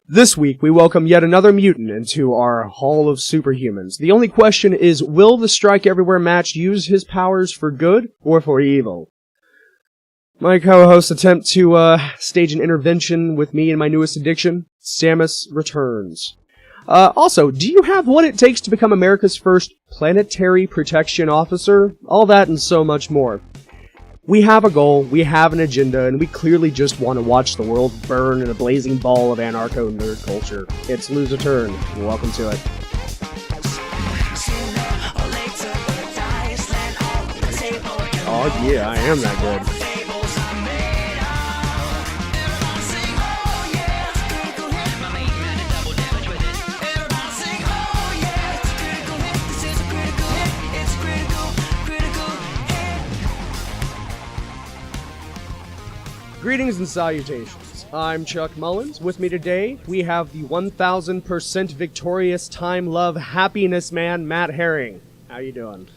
This week, we welcome yet another mutant into our Hall of Superhumans. The only question is, will the Strike Everywhere match use his powers for good or for evil? My co-hosts attempt to stage an intervention with me and my newest addiction, Samus returns. Also, do you have what it takes to become America's first planetary protection officer? All that and so much more. We have a goal, we have an agenda, and we clearly just want to watch the world burn in a blazing ball of anarcho-nerd culture. It's Lose a Turn. Welcome to it. Oh yeah, I am that good. Greetings and salutations. I'm Chuck Mullins. With me today, we have the 1000% victorious time, love, happiness man, Matt Herring. How you doing?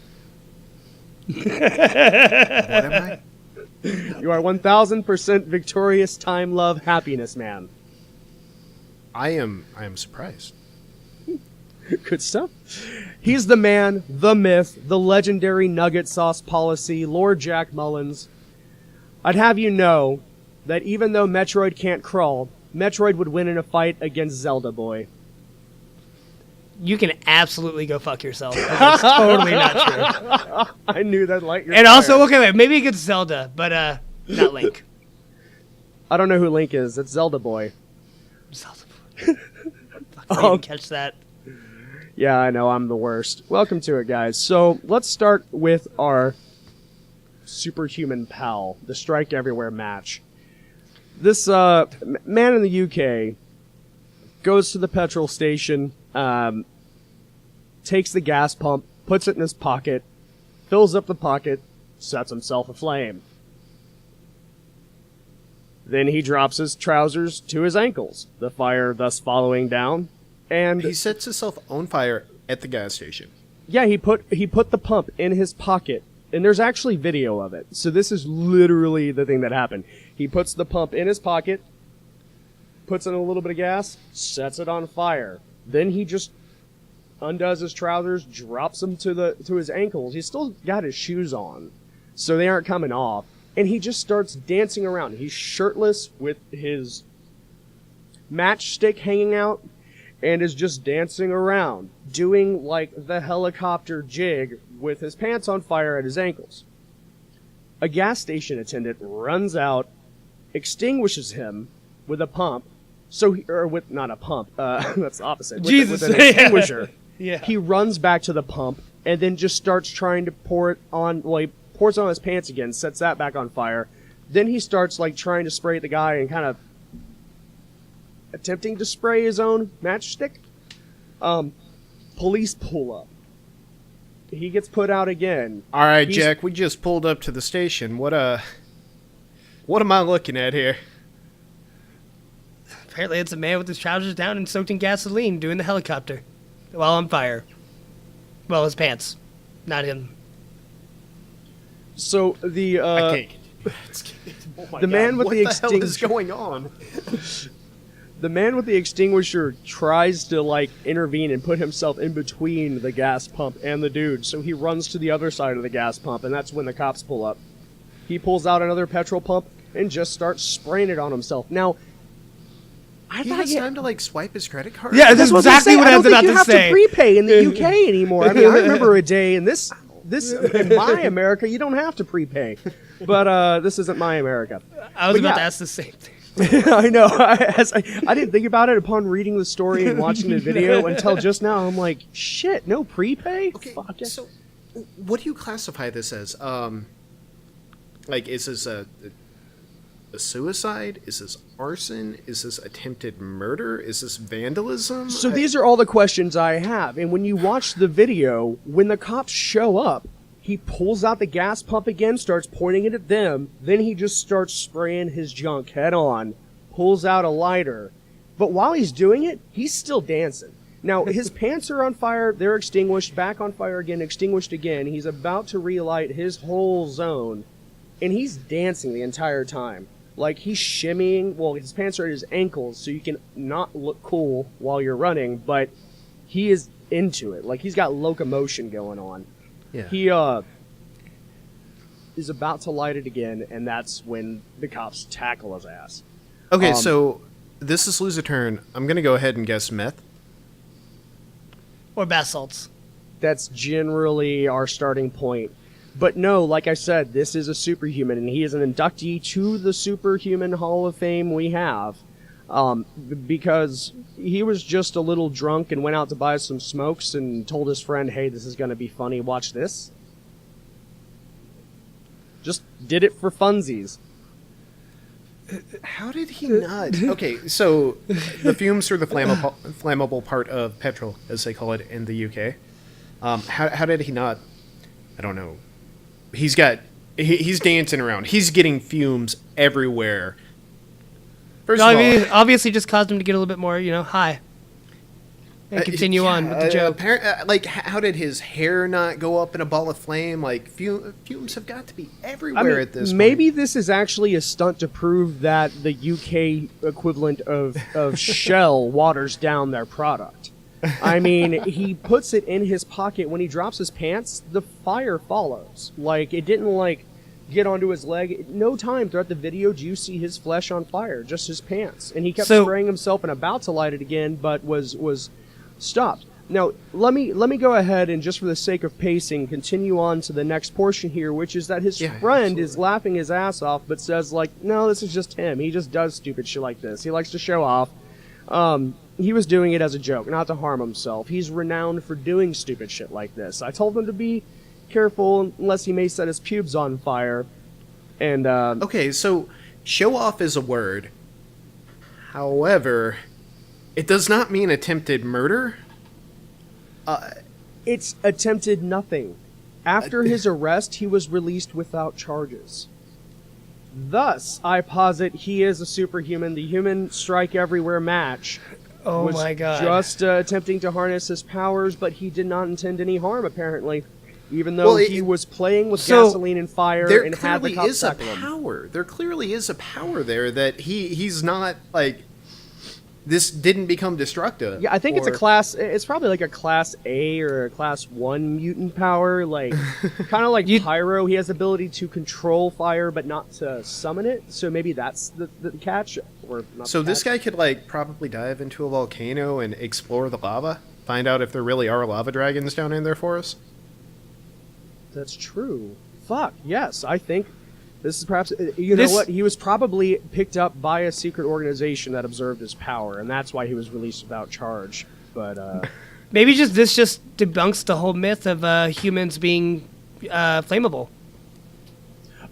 What am I? You are 1000% victorious time, love, happiness man. I am surprised. Good stuff. He's the man, the myth, the legendary nugget sauce policy, Lord Jack Mullins. I'd have you know that even though Metroid can't crawl, Metroid would win in a fight against Zelda Boy. You can absolutely go fuck yourself. That's totally not true. I knew that'd light your And fire. also, okay, wait, maybe against Zelda, but not Link. I don't know who Link is. It's Zelda Boy. Zelda Boy. Fuck, I didn't catch that. Yeah, I know. I'm the worst. Welcome to it, guys. So, let's start with our superhuman pal, the Strike Everywhere match. This man in the UK goes to the petrol station, takes the gas pump, puts it in his pocket, fills up the pocket, sets himself aflame. Then he drops his trousers to his ankles, the fire thus following down, and He sets himself on fire at the gas station. yeah, he put the pump in his pocket. And there's actually video of it. So this is literally the thing that happened. He puts the pump in his pocket, puts in a little bit of gas, sets it on fire. Then he just undoes his trousers, drops them to his ankles. He's still got his shoes on, so they aren't coming off. And he just starts dancing around. He's shirtless with his matchstick hanging out and is just dancing around, doing like the helicopter jig with his pants on fire at his ankles. A gas station attendant runs out, extinguishes him with a pump, not a pump, that's the opposite, Jesus. with an extinguisher. Yeah. He runs back to the pump and then just starts trying to pour it on, pours it on his pants again, sets that back on fire. Then he starts trying to spray the guy and kind of attempting to spray his own matchstick. Police pull up. He gets put out again. All right, Jack, we just pulled up to the station. What am I looking at here? Apparently it's a man with his trousers down and soaked in gasoline doing the helicopter while on fire. Well, his pants, not him. So the I can't. Oh my the man God, with the what the hell is extinguisher. going on? The man with the extinguisher tries to intervene and put himself in between the gas pump and the dude. So he runs to the other side of the gas pump, and that's when the cops pull up. He pulls out another petrol pump and just starts spraying it on himself. Now, He has time to swipe his credit card. Yeah, that's exactly what I was about to I don't think you have say. to prepay in the UK anymore. I mean, I remember a day in this in my America, you don't have to prepay. But this isn't my America. I was about to ask the same thing. I know. I didn't think about it upon reading the story and watching the video until just now. I'm like, shit, no prepay? Okay, Fuck yeah. so what do you classify this as? Is this a suicide? Is this arson? Is this attempted murder? Is this vandalism? So these are all the questions I have. And when you watch the video, when the cops show up, he pulls out the gas pump again, starts pointing it at them, then he just starts spraying his junk head on, pulls out a lighter. But while he's doing it, he's still dancing. Now, his pants are on fire, they're extinguished, back on fire again, extinguished again. He's about to relight his whole zone, and he's dancing the entire time. Like, he's shimmying. Well, his pants are at his ankles, so you can not look cool while you're running, but he is into it. Like, he's got locomotion going on. Yeah. He is about to light it again, and that's when the cops tackle his ass. Okay, so this is lose a turn. I'm going to go ahead and guess meth. Or bath salts. That's generally our starting point. But no, like I said, this is a superhuman, and he is an inductee to the Superhuman Hall of Fame we have. Because he was just a little drunk and went out to buy some smokes and told his friend, hey, this is going to be funny, watch this. Just did it for funsies. How did he not? Okay, so the fumes are the flammable part of petrol, as they call it in the UK. How did he not? I don't know. He's dancing around. He's getting fumes everywhere. First No, of I mean, all, obviously just caused him to get a little bit more, high. And continue on with the joke. How did his hair not go up in a ball of flame? Like, fumes have got to be everywhere at this maybe point. this is actually a stunt to prove that the UK equivalent of Shell waters down their product. I mean, he puts it in his pocket. When he drops his pants, the fire follows. Like, it didn't, get onto his leg. No time throughout the video do you see his flesh on fire, just his pants. And he kept spraying himself and about to light it again, but was stopped. Now, let me go ahead and, just for the sake of pacing, continue on to the next portion here, which is that his friend is laughing his ass off, but says, no, this is just him. He just does stupid shit like this. He likes to show off. He was doing it as a joke, not to harm himself. He's renowned for doing stupid shit like this. I told him to be careful unless he may set his pubes on fire. And Okay, so show off is a word. However, it does not mean attempted murder. It's attempted nothing. After his arrest, he was released without charges. Thus, I posit he is a superhuman. The human strike everywhere match Oh was my god. just attempting to harness his powers, but he did not intend any harm, apparently. Even though he was playing with gasoline and fire There and had the clearly cops is a tackle him. power. There clearly is a power there that he's not, this didn't become destructive. Yeah, I think it's probably like a class A or a class 1 mutant power, kind of like Pyro. He has the ability to control fire but not to summon it, so maybe that's the catch. Or not So the this catch. guy could probably dive into a volcano and explore the lava, find out if there really are lava dragons down in there for us. That's true. Fuck, yes, I think this is perhaps... know what? He was probably picked up by a secret organization that observed his power, and that's why he was released without charge. But, Maybe this just debunks the whole myth of humans being flammable.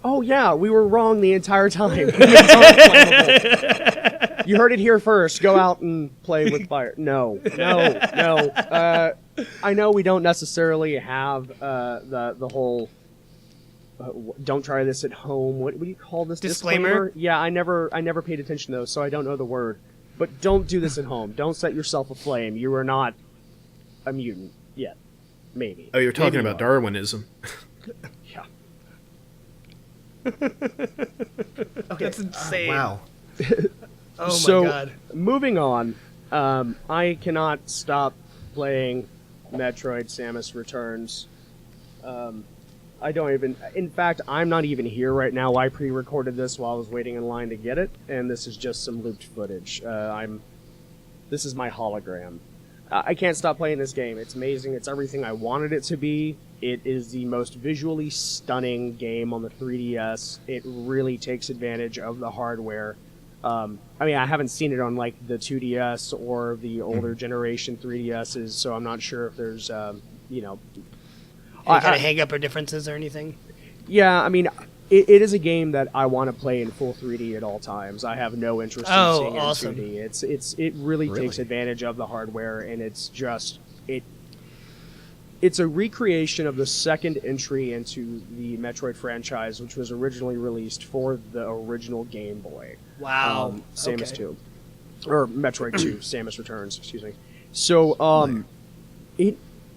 oh, yeah, we were wrong the entire time. Humans aren't flammable. You heard it here first. Go out and play with fire. No. I know we don't necessarily have the whole... don't try this at home. What do you call this? Disclaimer? Yeah, I never paid attention to those, so I don't know the word. But don't do this at home. Don't set yourself aflame. You are not a mutant yet. Maybe. Oh, you're talking Maybe you about are. Darwinism. Yeah. That's insane. Wow. Oh So, my god. moving on, I cannot stop playing Metroid Samus Returns. I don't even... In fact, I'm not even here right now. I pre-recorded this while I was waiting in line to get it, and this is just some looped footage. This is my hologram. I can't stop playing this game. It's amazing. It's everything I wanted it to be. It is the most visually stunning game on the 3DS. It really takes advantage of the hardware. I haven't seen it on the 2DS or the older generation 3DSs, so I'm not sure if there's, Any kind of hang-up or differences or anything? Yeah, it is a game that I want to play in full 3D at all times. I have no interest in seeing it awesome. in 2D. It really takes advantage of the hardware, and it's just it's a recreation of the second entry into the Metroid franchise, which was originally released for the original Game Boy. Wow. Samus Okay. 2. Or Metroid 2, Samus Returns, excuse me. So,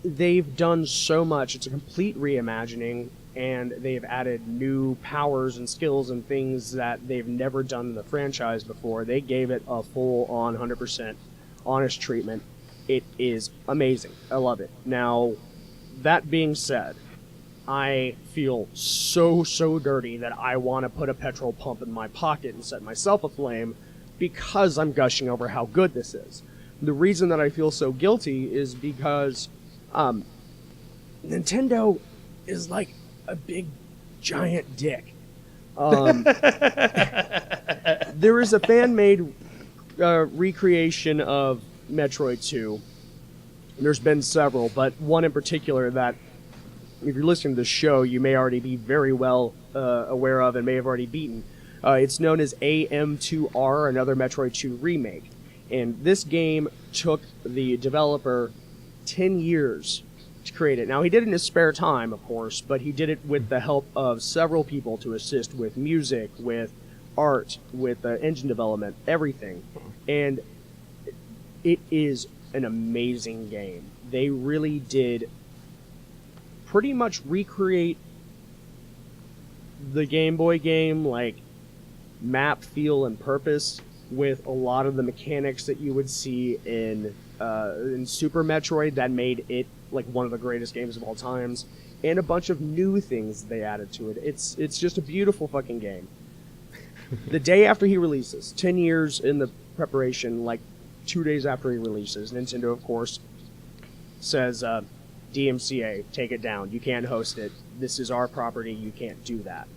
they've done so much. It's a complete reimagining. and they've added new powers and skills and things that they've never done in the franchise before. They gave it a full-on 100% honest treatment. It is amazing. I love it. Now, that being said, I feel so dirty that I want to put a petrol pump in my pocket and set myself aflame because I'm gushing over how good this is. The reason that I feel so guilty is because Nintendo is like a big giant dick. There is a fan-made recreation of Metroid 2. There's been several, but one in particular that, if you're listening to the show, you may already be very well aware of and may have already beaten. It's known as AM2R, another Metroid 2 remake. And this game took the developer 10 years to create it. Now, he did it in his spare time, of course, but he did it with the help of several people to assist with music, with art, with engine development, everything. And it is an amazing game. They really did pretty much recreate the Game Boy game, like map, feel, and purpose, with a lot of the mechanics that you would see in Super Metroid that made it like one of the greatest games of all times, and a bunch of new things they added to it. It's just a beautiful fucking game. The day after he releases, 10 years in the preparation, like 2 days after he releases, Nintendo, of course, says, DMCA, take it down. You can't host it. This is our property. You can't do that.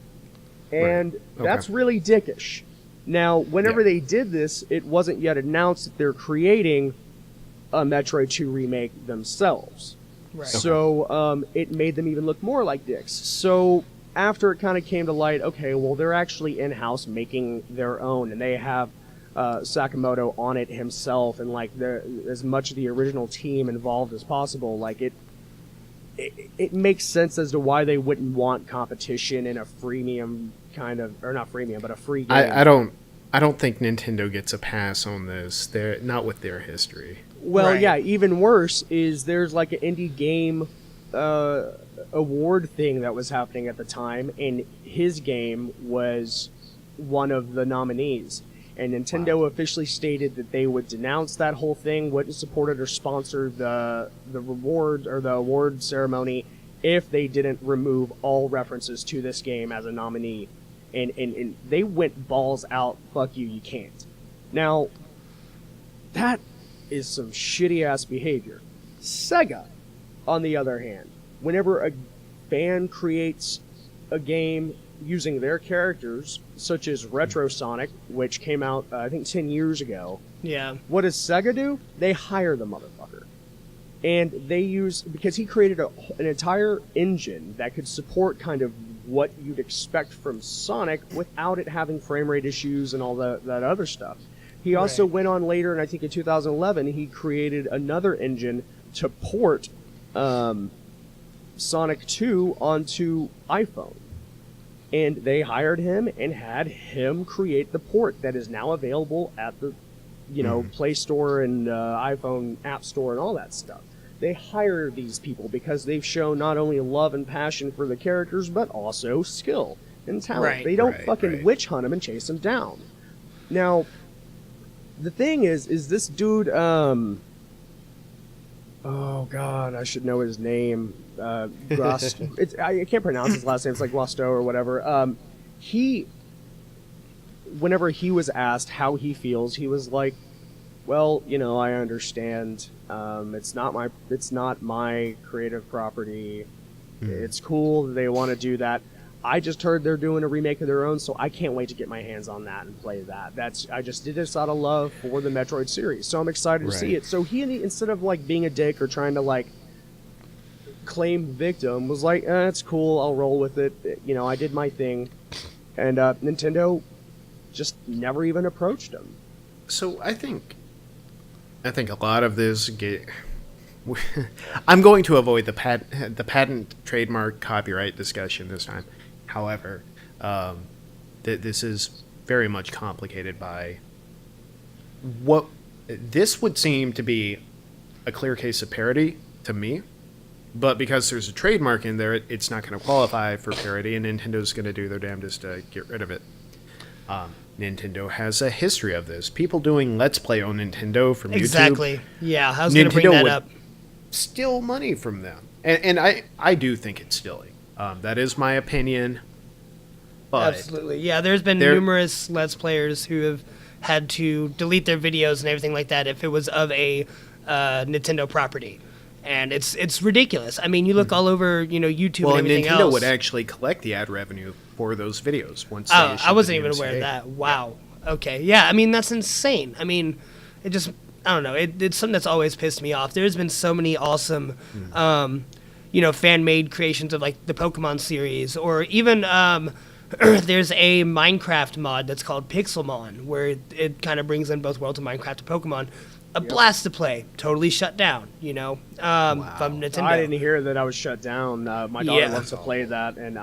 And that's really dickish. Now, whenever they did this, it wasn't yet announced that they're creating a Metroid 2 remake themselves. Right. So it made them even look more like dicks. So after it kind of came to light, okay, well, they're actually in-house making their own, and they have Sakamoto on it himself, and like as much of the original team involved as possible. Like it makes sense as to why they wouldn't want competition in a freemium kind of, or not freemium, but a free game. I don't think Nintendo gets a pass on this. They're not with their history. Well, Right. yeah, even worse is there's like an indie game award thing that was happening at the time, and his game was one of the nominees. And Nintendo officially stated that they would denounce that whole thing, wouldn't support it or sponsor the reward or the award ceremony if they didn't remove all references to this game as a nominee. And they went balls out, fuck you, you can't. Now, that is some shitty-ass behavior. Sega, on the other hand, whenever a fan creates a game using their characters, such as Retro Sonic, which came out, I think, 10 years ago, Yeah. what does Sega do? They hire the motherfucker. And they use, because he created an entire engine that could support kind of what you'd expect from Sonic without it having frame rate issues and all that other stuff. He also went on later, and I think in 2011, he created another engine to port Sonic 2 onto iPhone. And they hired him and had him create the port that is now available at the, Play Store and iPhone App Store and all that stuff. They hire these people because they've shown not only love and passion for the characters, but also skill and talent. Right. They don't fucking witch hunt them and chase them down. Now, the thing is this dude, oh god, I should know his name. Grost. I can't pronounce his last name. It's like Guasto or whatever. Whenever he was asked how he feels, he was like, "Well, I understand. It's not my creative property. It's cool that they want to do that. I just heard they're doing a remake of their own, so I can't wait to get my hands on that and play that. I just did this out of love for the Metroid series, so I'm excited to see it." So he, instead of like being a dick or trying to like claim victim, was like, "It's cool, I'll roll with it. I did my thing," and Nintendo just never even approached him. So I think a lot of this I'm going to avoid the patent, trademark, copyright discussion this time. However, this is very much complicated by what this would seem to be a clear case of parody to me, But because there's a trademark in there, it's not going to qualify for parody, and Nintendo's going to do their damnedest to get rid of it. Nintendo has a history of this. People doing Let's Play on Nintendo from YouTube. Exactly. Yeah, I was going to bring that up. Steal money from them. And I do think it's stealing. That is my opinion. But absolutely. Yeah, there's been numerous Let's Players who have had to delete their videos and everything like that if it was of a Nintendo property. And it's ridiculous. I mean, you look all over, YouTube and everything else. Well, Nintendo would actually collect the ad revenue for those videos once they I wasn't even aware of that. Wow. Yeah. Okay. Yeah, I mean, that's insane. I mean, it just, I don't know. It's something that's always pissed me off. There's been so many awesome, fan-made creations of, like, the Pokemon series. Or even, there's a Minecraft mod that's called Pixelmon, where it kind of brings in both worlds of Minecraft and Pokemon. A blast to play, totally shut down, from Nintendo. I didn't hear that I was shut down. My daughter wants to play that, and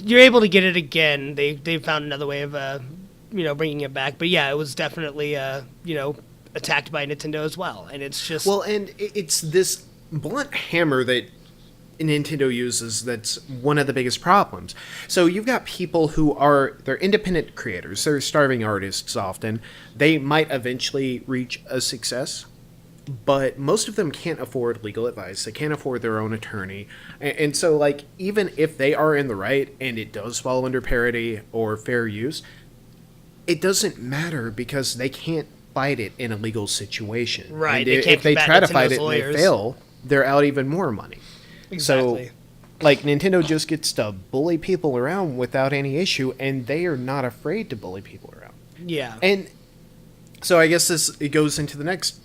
you're able to get it again. They found another way of, bringing it back. But yeah, it was definitely, attacked by Nintendo as well, and it's just and it's this blunt hammer that Nintendo uses that's one of the biggest problems. So you've got people who they're independent creators, they're starving artists often. They might eventually reach a success, but most of them can't afford legal advice. They can't afford their own attorney. And so, like, even if they are in the right and it does fall under parody or fair use, it doesn't matter because they can't fight it in a legal situation. Right. And if they try to fight it and they fail, they're out even more money. Exactly. So, like, Nintendo just gets to bully people around without any issue, and they are not afraid to bully people around. Yeah. And so I guess it goes into the next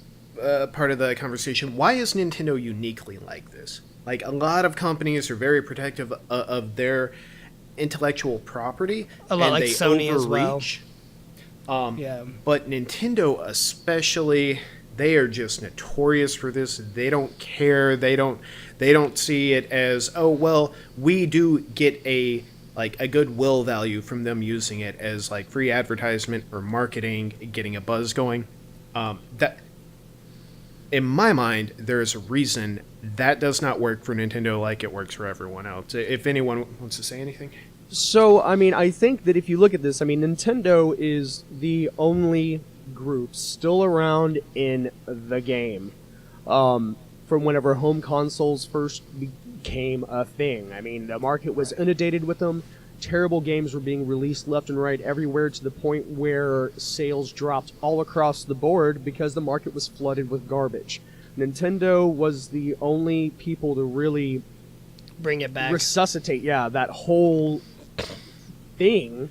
part of the conversation. Why is Nintendo uniquely like this? Like, a lot of companies are very protective of their intellectual property. A lot like Sony as well. But Nintendo especially, they are just notorious for this. They don't care. They don't see it as, oh, well, we do get a goodwill value from them using it as like free advertisement or marketing, getting a buzz going. That, in my mind, there's a reason that does not work for Nintendo like it works for everyone else. If anyone wants to say anything. So, I mean, I think that if you look at this, I mean, Nintendo is the only group still around in the game. From whenever home consoles first became a thing. I mean, the market was inundated with them. Terrible games were being released left and right everywhere to the point where sales dropped all across the board because the market was flooded with garbage. Nintendo was the only people to really bring it back, resuscitate, that whole thing.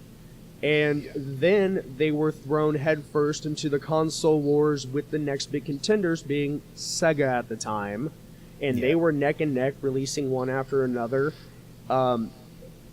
And then they were thrown headfirst into the console wars with the next big contenders being Sega at the time. And they were neck and neck, releasing one after another.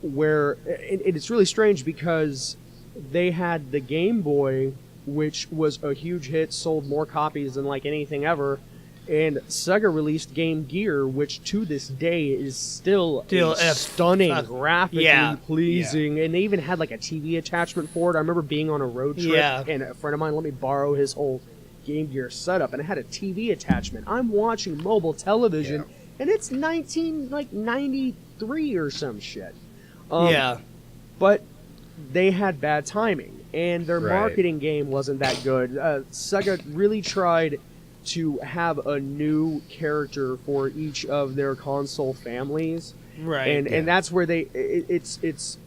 Where it's really strange because they had the Game Boy, which was a huge hit, sold more copies than like anything ever. And Sega released Game Gear, which to this day is still stunning, graphically pleasing. And they even had like a TV attachment for it. I remember being on a road trip, and a friend of mine let me borrow his whole Game Gear setup, and it had a TV attachment. I'm watching mobile television, and it's 1993 or some shit. But they had bad timing, and their marketing game wasn't that good. Sega really tried to have a new character for each of their console families, and that's where it's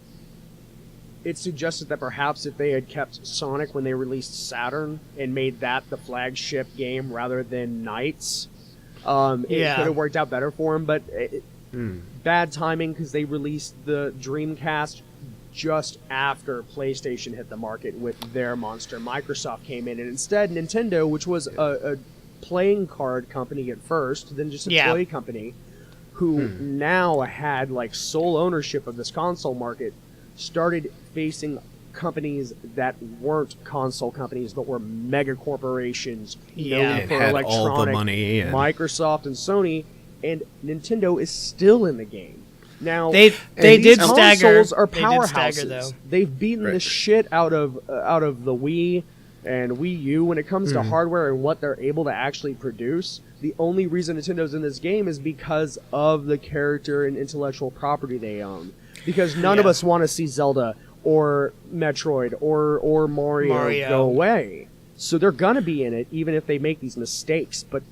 suggested that perhaps if they had kept Sonic when they released Saturn and made that the flagship game rather than Knights, it could have worked out better for them. But bad timing because they released the Dreamcast just after PlayStation hit the market with their monster. Microsoft came in, and instead Nintendo, which was a playing card company at first, then just a toy company, who now had like sole ownership of this console market, started facing companies that weren't console companies but were mega corporations known for had electronic, all the money, Microsoft and Sony, and Nintendo is still in the game. Now they did stagger. Consoles are powerhouses. They've beaten the shit out of the Wii. And Wii U, when it comes to hardware and what they're able to actually produce, the only reason Nintendo's in this game is because of the character and intellectual property they own. Because none of us want to see Zelda or Metroid or Mario go away. So they're gonna be in it, even if they make these mistakes. But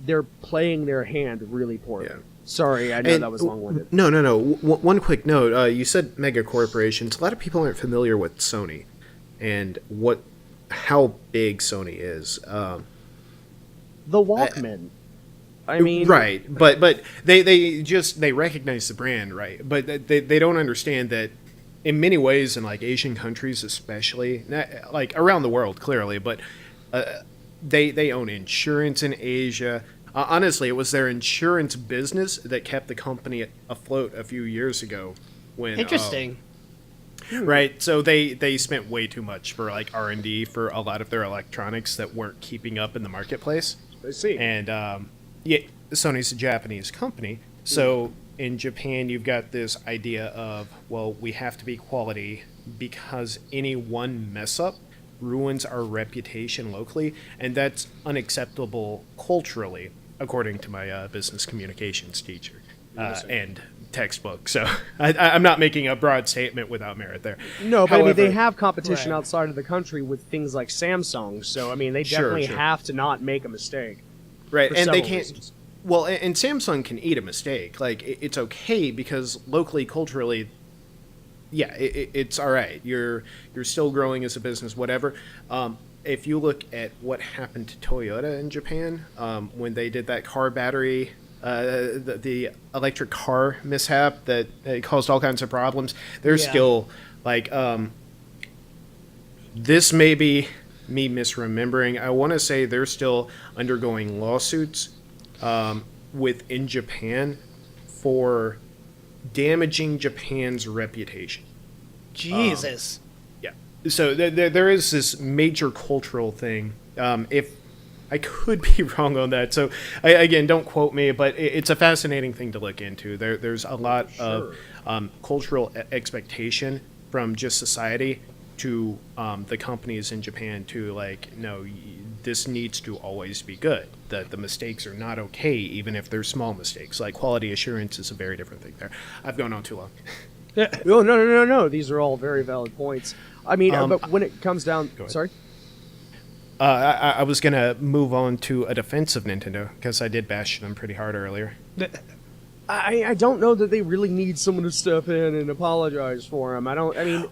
they're playing their hand really poorly. Yeah. Sorry, I know that was long-winded. No. One quick note. You said mega corporations. A lot of people aren't familiar with Sony and how big Sony is. The Walkman. I mean, right, but they recognize the brand, right? But they don't understand that in many ways, in like Asian countries especially, like around the world clearly, but they own insurance in Asia. Honestly, it was their insurance business that kept the company afloat a few years ago. When interesting. Right, so they spent way too much for like R&D for a lot of their electronics that weren't keeping up in the marketplace. I see. And Sony's a Japanese company, so in Japan you've got this idea of, well, we have to be quality because any one mess up ruins our reputation locally, and that's unacceptable culturally, according to my business communications teacher and textbook. So I'm not making a broad statement without merit there. No, but however, I mean, they have competition outside of the country with things like Samsung, so I mean, they definitely have to not make a mistake. Right, and they can't. Reasons. Well, and Samsung can eat a mistake. Like, it's okay because locally, culturally, it's all right. You're still growing as a business, whatever. If you look at what happened to Toyota in Japan when they did that car battery, the electric car mishap that caused all kinds of problems, they're still like, this may be me misremembering. I want to say they're still undergoing lawsuits within Japan for damaging Japan's reputation. Jesus. So there is this major cultural thing. If I could be wrong on that, so again, don't quote me, but it's a fascinating thing to look into. There's a lot of cultural expectation from just society to the companies in Japan to like, no, this needs to always be good. The mistakes are not okay, even if they're small mistakes. Like quality assurance is a very different thing there. I've gone on too long. No. These are all very valid points. I mean, but when it comes down... Sorry? I was going to move on to a defense of Nintendo, because I did bash them pretty hard earlier. I don't know that they really need someone to step in and apologize for them.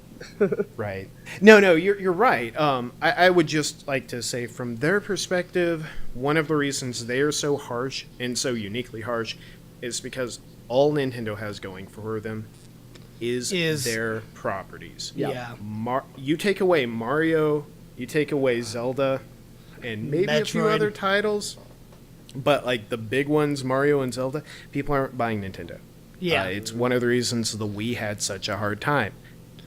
Right. No, you're right. I would just like to say from their perspective, one of the reasons they are so harsh and so uniquely harsh is because all Nintendo has going for them is their properties. Yeah. You take away Mario, you take away Zelda, and maybe Metroid. A few other titles, but like the big ones, Mario and Zelda, people aren't buying Nintendo. Yeah. It's one of the reasons the Wii had such a hard time.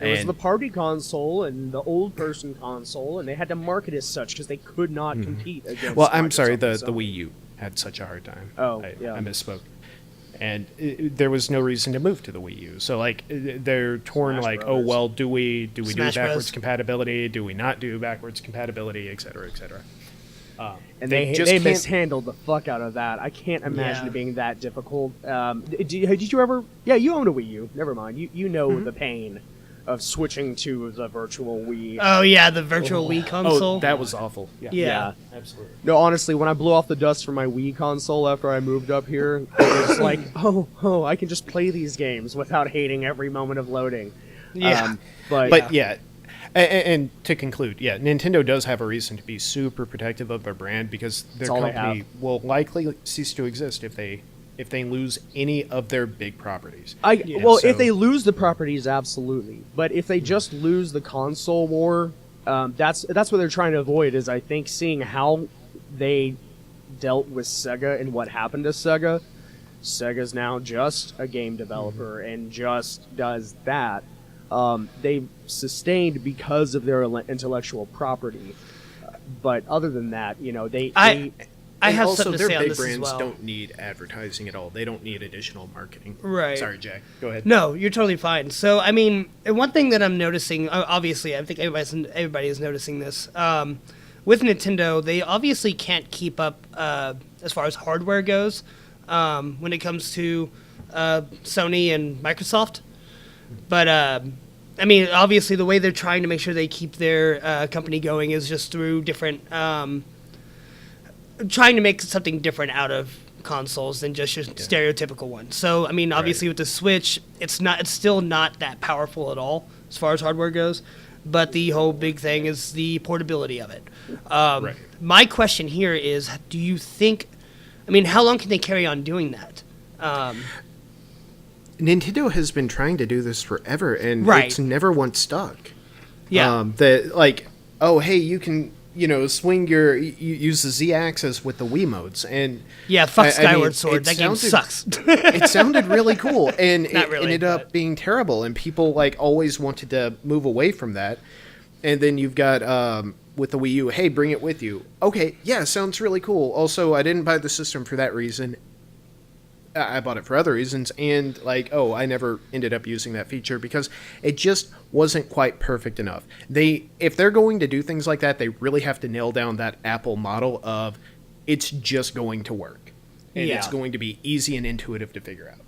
It was the party console and the old person console, and they had to market as such because they could not compete against. Well, I'm sorry, the Wii U had such a hard time. I misspoke. And there was no reason to move to the Wii U. So, like, they're torn, Smash Brothers. Oh, well, do we do backwards compatibility? Do we not do backwards compatibility, et cetera, et cetera? And they mishandled the fuck out of that. I can't imagine it being that difficult. Did you ever... Yeah, you owned a Wii U. Never mind. You know the pain of switching to the virtual Wii. Oh, yeah, the virtual Wii console. Oh, that was awful. Yeah. Absolutely. No, honestly, when I blew off the dust from my Wii console after I moved up here, it was like, oh, I can just play these games without hating every moment of loading. Yeah. But and to conclude, Nintendo does have a reason to be super protective of their brand because their company will likely cease to exist if they lose any of their big properties. If they lose the properties, absolutely. But if they just lose the console war, that's what they're trying to avoid, is I think seeing how they dealt with Sega and what happened to Sega. Sega's now just a game developer and just does that. They've sustained because of their intellectual property. But other than that, they... I I And have also, something to their say on big this as brands well. don't need advertising at all. They don't need additional marketing. Right. Sorry, Jack. Go ahead. No, you're totally fine. So, I mean, one thing that I'm noticing, obviously, I think everybody is noticing this. With Nintendo, they obviously can't keep up as far as hardware goes when it comes to Sony and Microsoft. But, I mean, obviously, the way they're trying to make sure they keep their company going is just through different, trying to make something different out of consoles than just your stereotypical one. So, I mean, obviously with the Switch, it's still not that powerful at all as far as hardware goes. But the whole big thing is the portability of it. My question here is, do you think, I mean, how long can they carry on doing that? Nintendo has been trying to do this forever, and it's never once stuck. Yeah. Oh, hey, you can, swing you use the Z-axis with the Wiimotes, and fuck Skyward Sword. That game sucks. It sounded really cool, and it really, ended up being terrible, and people always wanted to move away from that. And then you've got with the Wii U, hey, bring it with you. Okay, yeah, sounds really cool. Also, I didn't buy the system for that reason. I bought it for other reasons, and I never ended up using that feature because it just wasn't quite perfect enough. If they're going to do things like that, they really have to nail down that Apple model of it's just going to work, and it's going to be easy and intuitive to figure out.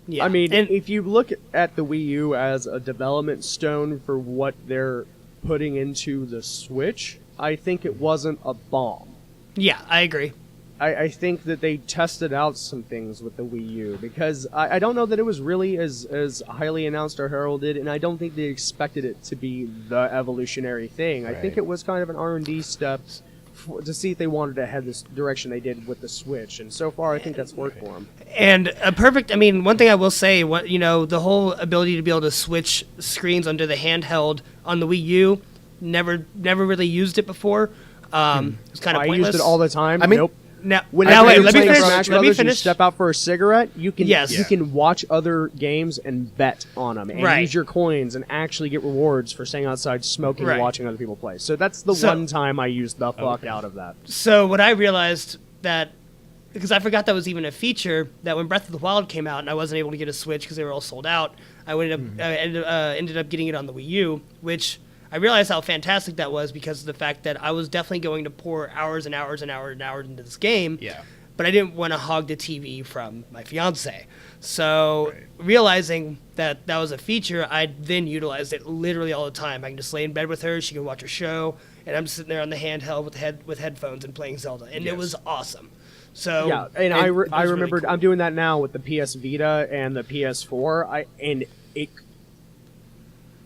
Yeah. I mean, if you look at the Wii U as a development stone for what they're putting into the Switch, I think it wasn't a bomb. Yeah, I agree. I think that they tested out some things with the Wii U because I don't know that it was really as highly announced or heralded, and I don't think they expected it to be the evolutionary thing. I think it was kind of an R&D step to see if they wanted to head this direction they did with the Switch, and so far I think that's worked for them. And one thing I will say, the whole ability to be able to switch screens under the handheld on the Wii U, never really used it before. It was kind of pointless. I used it all the time. Nope. Now, wait, let me finish. You step out for a cigarette. You can watch other games and bet on them, and use your coins and actually get rewards for staying outside smoking and watching other people play. So that's the one time I used the fuck out of that. So what I realized because I forgot that was even a feature, that when Breath of the Wild came out and I wasn't able to get a Switch because they were all sold out, I ended up getting it on the Wii U, which I realized how fantastic that was because of the fact that I was definitely going to pour hours and hours and hours and hours into this game. Yeah. But I didn't want to hog the TV from my fiance. So realizing that was a feature, I then utilized it literally all the time. I can just lay in bed with her, she can watch her show, and I'm sitting there on the handheld with headphones and playing Zelda. And it was awesome. So yeah, and I remembered really cool. I'm doing that now with the PS Vita and the PS4.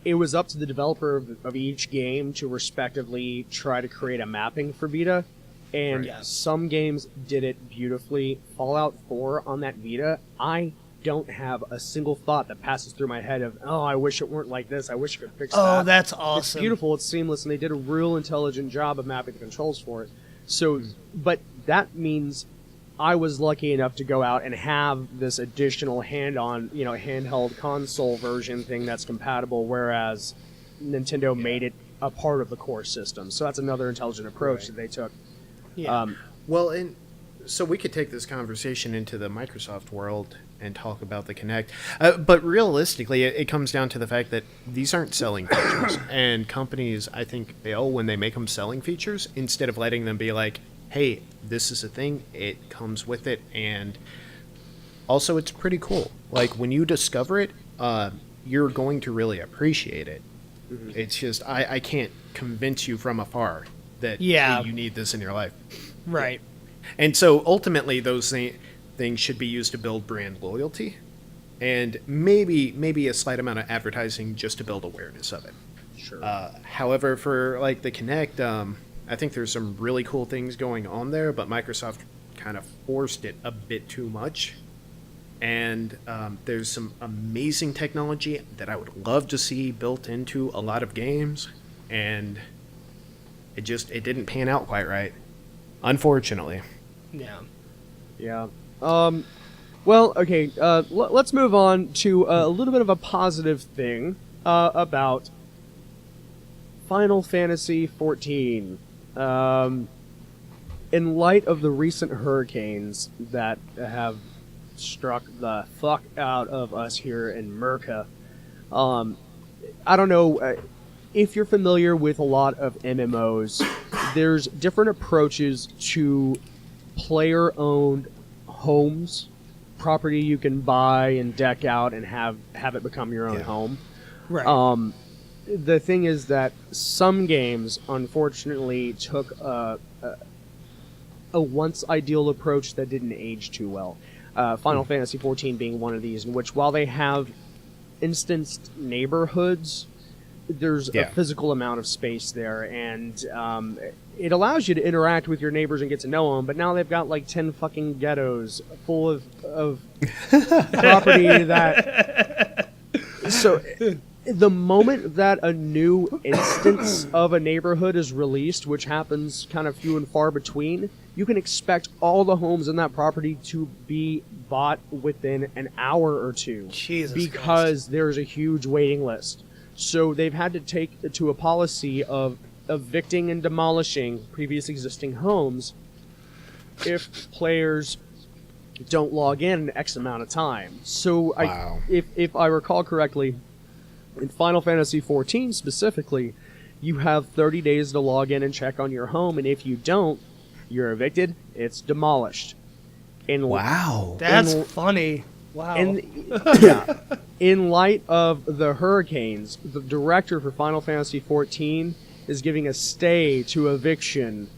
It was up to the developer of each game to respectively try to create a mapping for Vita, and some games did it beautifully. Fallout 4 on that Vita, I don't have a single thought that passes through my head of, I wish it weren't like this, I wish it could fix that. Oh, that's awesome. It's beautiful, it's seamless, and they did a real intelligent job of mapping the controls for it. So, but that means I was lucky enough to go out and have this additional handheld console version thing that's compatible, whereas Nintendo made it a part of the core system. So that's another intelligent approach that they took. Yeah. And so we could take this conversation into the Microsoft world and talk about the Kinect. But realistically, it comes down to the fact that these aren't selling features. And companies, I think, fail when they make them selling features instead of letting them be like, hey, this is a thing, it comes with it, and also it's pretty cool. When you discover it, you're going to really appreciate it. Mm-hmm. It's just, I can't convince you from afar that hey, you need this in your life. Right. And so ultimately those things should be used to build brand loyalty, and maybe a slight amount of advertising just to build awareness of it. Sure. However, for the Kinect, I think there's some really cool things going on there, but Microsoft kind of forced it a bit too much. And there's some amazing technology that I would love to see built into a lot of games, and it didn't pan out quite right, unfortunately. Yeah. Yeah. Well, okay, let's move on to a little bit of a positive thing about Final Fantasy XIV. in light of the recent hurricanes that have struck the fuck out of us here in Merca, I don't know if you're familiar with a lot of MMOs. There's different approaches to player-owned homes, property you can buy and deck out and have it become your own home. Right. The thing is that some games, unfortunately, took a once ideal approach that didn't age too well. Final Fantasy XIV being one of these, in which while they have instanced neighborhoods, there's a physical amount of space there, and it allows you to interact with your neighbors and get to know them, but now they've got like 10 fucking ghettos full of property that... So the moment that a new instance of a neighborhood is released, which happens kind of few and far between, you can expect all the homes in that property to be bought within an hour or two. Jesus because Christ. there's a huge waiting list. So they've had to take to a policy of evicting and demolishing previous existing homes if players don't log in X amount of time. So if I recall correctly, in Final Fantasy XIV specifically, you have 30 days to log in and check on your home, and if you don't, you're evicted, it's demolished. That's funny. Wow. In light of the hurricanes, the director for Final Fantasy XIV is giving a stay to eviction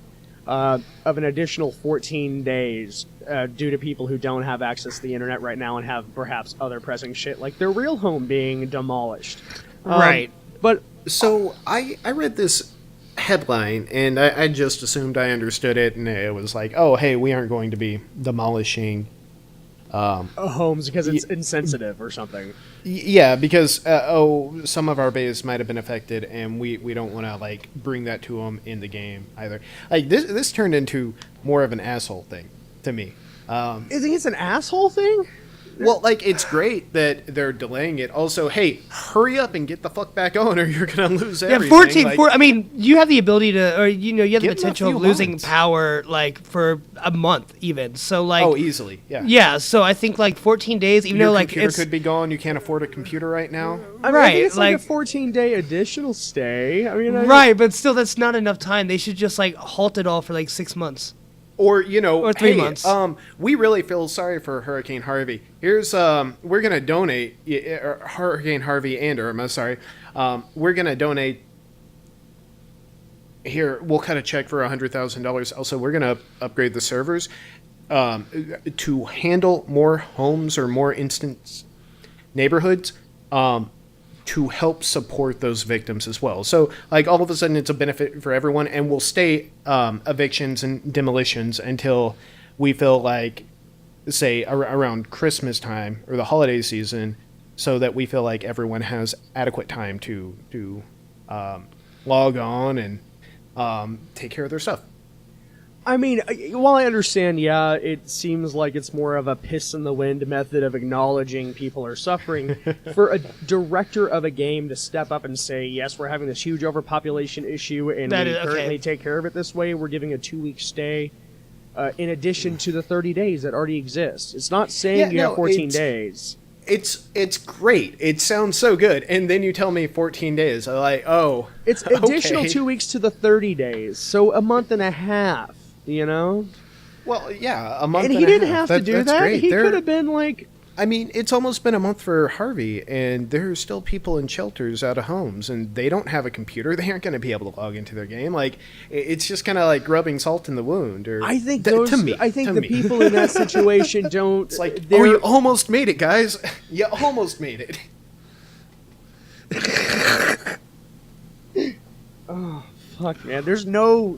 of an additional 14 days due to people who don't have access to the internet right now and have perhaps other pressing shit, like their real home being demolished. Right. But So I read this headline, and I just assumed I understood it, and it was like, oh, hey, we aren't going to be demolishing homes because it's insensitive or something. Yeah, because some of our base might have been affected, and we don't want to like bring that to them in the game either. Like this turned into more of an asshole thing to me. You think it's an asshole thing? Well, like, it's great that they're delaying it. Also, hey, hurry up and get the fuck back on, or you're gonna lose everything. 14. Like, I mean, you have the ability to, or you have the Give them a potential of few losing months. power like for a month even. So like, oh, easily, yeah. yeah. So I think like 14 days, even Your though like computer it's could be gone. You can't afford a computer right now. I Right, think it's like a like- 14-day additional stay. I mean, right, but still, that's not enough time. They should just like halt it all for like 6 months. Or, Or 3 hey, months. We really feel sorry for Hurricane Harvey. Here's, we're going to donate, Hurricane Harvey and Irma, sorry. We're going to donate, here, we'll cut a check for $100,000. Also, we're going to upgrade the servers to handle more homes or more instance neighborhoods. To help support those victims as well. So, like, all of a sudden it's a benefit for everyone, and we'll stay evictions and demolitions until we feel like, say, around Christmas time or the holiday season, so that we feel like everyone has adequate time to log on and take care of their stuff. I mean, while I understand, yeah, it seems like it's more of a piss in the wind method of acknowledging people are suffering. For a director of a game to step up and say, yes, we're having this huge overpopulation issue, and That we is- okay. currently take care of it this way, we're giving a 2-week stay, in addition to the 30 days that already exist. It's not saying Yeah, you no, have 14 it's- days. It's great. It sounds so good. And then you tell me 14 days. I'm like, oh. It's additional okay. 2 weeks to the 30 days, so a month and a half, you know? Well, yeah, a month And and he a didn't half. have to do That's that. Great. He They're- could have been like, I mean, it's almost been a month for Harvey, and there are still people in shelters out of homes, and they don't have a computer. They aren't going to be able to log into their game. Like, it's just kind of like rubbing salt in the wound. Or I think to those. me, I think to the me. people in that situation don't. It's like, they're- oh, you almost made it, guys. You almost made it. Fuck, man. There's no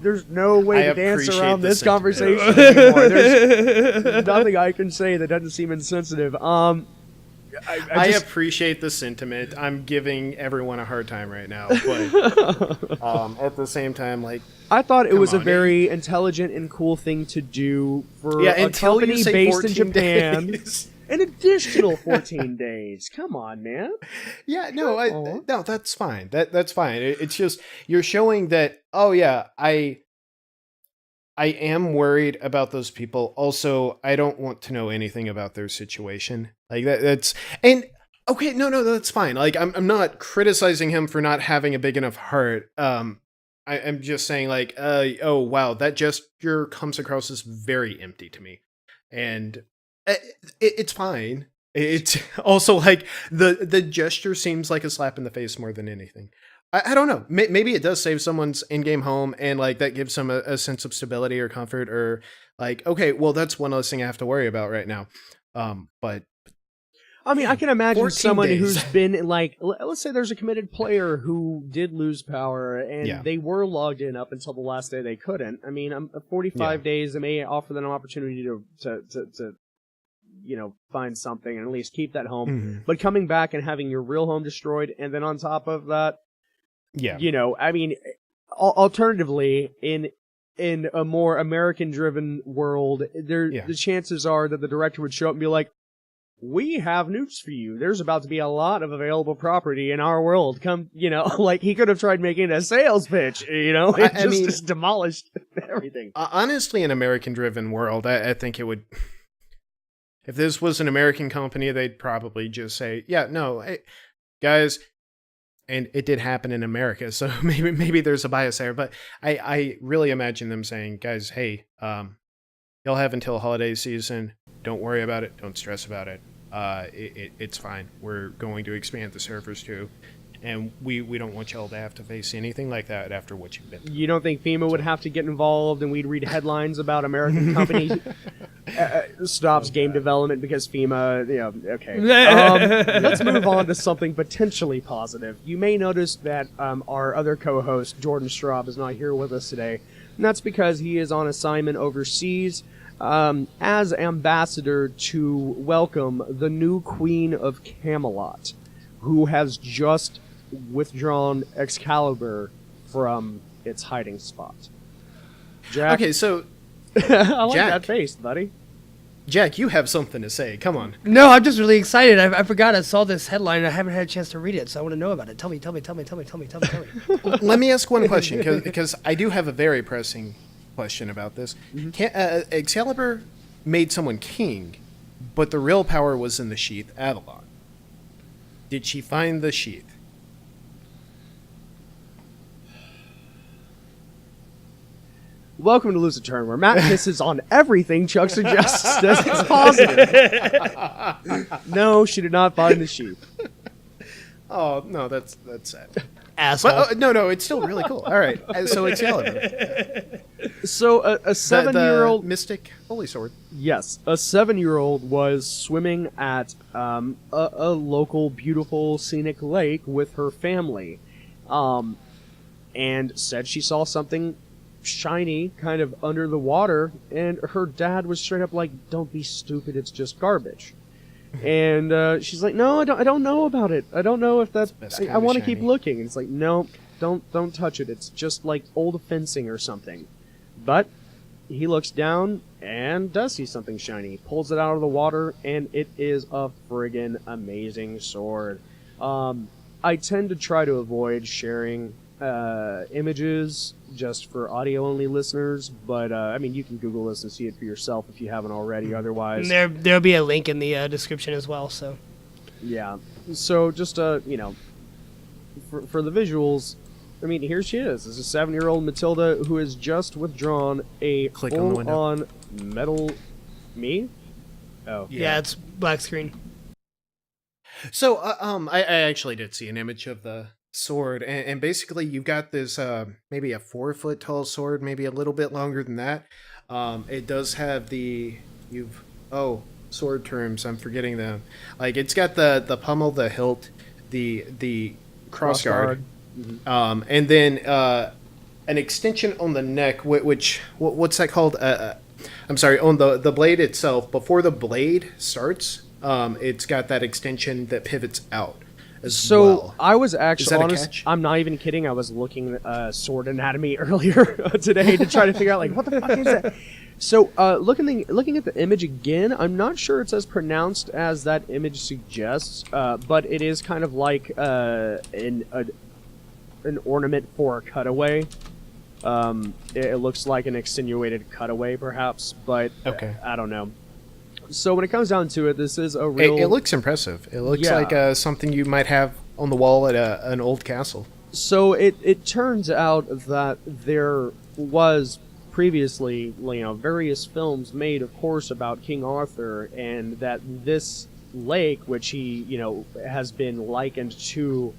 way I to dance appreciate around the this sentiment. conversation anymore. There's nothing I can say that doesn't seem insensitive. I just, appreciate the sentiment. I'm giving everyone a hard time right now, but at the same time, like, I thought it was a on, very intelligent and cool thing to do for yeah, a until company you say based 14 in Japan. days. An additional 14 days. Come on, man. Yeah, no, Aw. no, that's fine. That's fine. It's just you're showing that. Oh yeah, I I am worried about those people. Also, I don't want to know anything about their situation. Like that's and okay, no, that's fine. Like I'm not criticizing him for not having a big enough heart. I'm just saying like, oh wow, that gesture comes across as very empty to me, and it's fine. It's also like the gesture seems like a slap in the face more than anything. I don't know. Maybe it does save someone's in-game home, and like that gives them a sense of stability or comfort, or like, okay, well, that's one less thing I have to worry about right now. But I mean, I can imagine 14 someone days. who's been like, let's say there's a committed player who did lose power and they were logged in up until the last day they couldn't. I mean, 45 days, it may offer them an opportunity to find something and at least keep that home. Mm-hmm. But coming back and having your real home destroyed, and then on top of that, I mean, alternatively, in a more American-driven world, the chances are that the director would show up and be like, we have news for you. There's about to be a lot of available property in our world. Come, like he could have tried making it a sales pitch, I mean, just demolished everything. Honestly, in an American-driven world, I think it would, if this was an American company, they'd probably just say, hey, guys, and it did happen in America, so maybe there's a bias there, but I really imagine them saying, guys, hey, you'll have until holiday season. Don't worry about it. Don't stress about it. It's fine. We're going to expand the servers too, and we don't want y'all to have to face anything like that after what you've been through. You don't think FEMA would have to get involved and we'd read headlines about American companies stops game development because FEMA, okay. Let's move on to something potentially positive. You may notice that our other co-host, Jordan Straub, is not here with us today, and that's because he is on assignment overseas as ambassador to welcome the new Queen of Camelot, who has just withdrawn Excalibur from its hiding spot. Jack? Okay, so I like Jack. that face, buddy. Jack, you have something to say. Come on. No, I'm just really excited. I forgot I saw this headline and I haven't had a chance to read it, so I want to know about it. Tell me. Let me ask one question, because I do have a very pressing question about this. Excalibur made someone king, but the real power was in the sheath, Avalon. Did she find the sheath? Welcome to Lose a Turn, where Matt pisses on everything Chuck suggests as it's positive. No, she did not find the sheep. Oh, no, that's sad. Asshole. But, no, it's still really cool. All right, so Excalibur. So a 7-year-old... Mystic Holy Sword. Yes, a 7-year-old was swimming at a local beautiful scenic lake with her family, and said she saw something shiny kind of under the water, and her dad was straight up like, "Don't be stupid, it's just garbage." And she's like, "No, I don't know about it. I don't know if that's... I want to keep looking." And it's like, "No, don't touch it. It's just like old fencing or something." But he looks down and does see something shiny, pulls it out of the water, and it is a friggin' amazing sword. I tend to try to avoid sharing images just for audio-only listeners, but I mean, you can Google this and see it for yourself if you haven't already. Otherwise, There'll be a link in the description as well. So, yeah. So just for the visuals, I mean, here she is. This is a 7-year-old Matilda who has just withdrawn a full-on metal. Me? Oh, yeah, it's black screen. So, I actually did see an image of the sword, and basically you've got this maybe a 4-foot tall sword, maybe a little bit longer than that. It does have sword terms, I'm forgetting them. Like, it's got the pummel, the hilt, the crossguard, and then an extension on the neck, what's that called? I'm sorry, on the blade itself. Before the blade starts, it's got that extension that pivots out. So I was actually honest. Catch? I'm not even kidding. I was looking at sword anatomy earlier today to try to figure out like what the fuck is that. So looking at the image again, I'm not sure it's as pronounced as that image suggests, but it is kind of like an ornament for a cutaway. It looks like an extenuated cutaway, perhaps, but Okay. I don't know. So when it comes down to it, this is a It, real. it looks impressive. It looks Yeah. like something you might have on the wall at an old castle. So it turns out that there was previously, various films made, of course, about King Arthur, and that this lake, which he, has been likened to,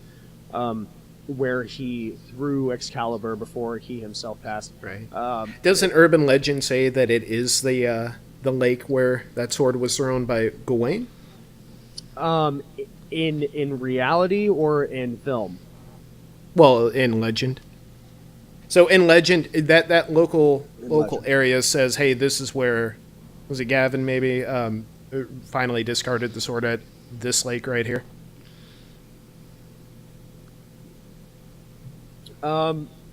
where he threw Excalibur before he himself passed. Right. Doesn't urban legend say that it is the lake where that sword was thrown by Gawain? In reality or in film? Well, in legend. So in legend, that local legend. area says, "Hey, this is where was it Gavin maybe finally discarded the sword at this lake right here."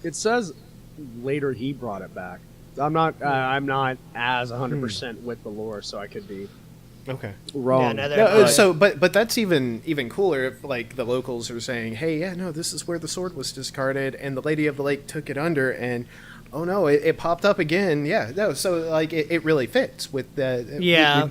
It says later he brought it back. I'm not as 100% with the lore, so I could be Okay. wrong. Yeah, no, No, they're- but that's even cooler if like the locals are saying, "Hey, yeah, no, this is where the sword was discarded, and the Lady of the Lake took it under, and oh no, it popped up again." Yeah, no, so like it really fits with the. Yeah.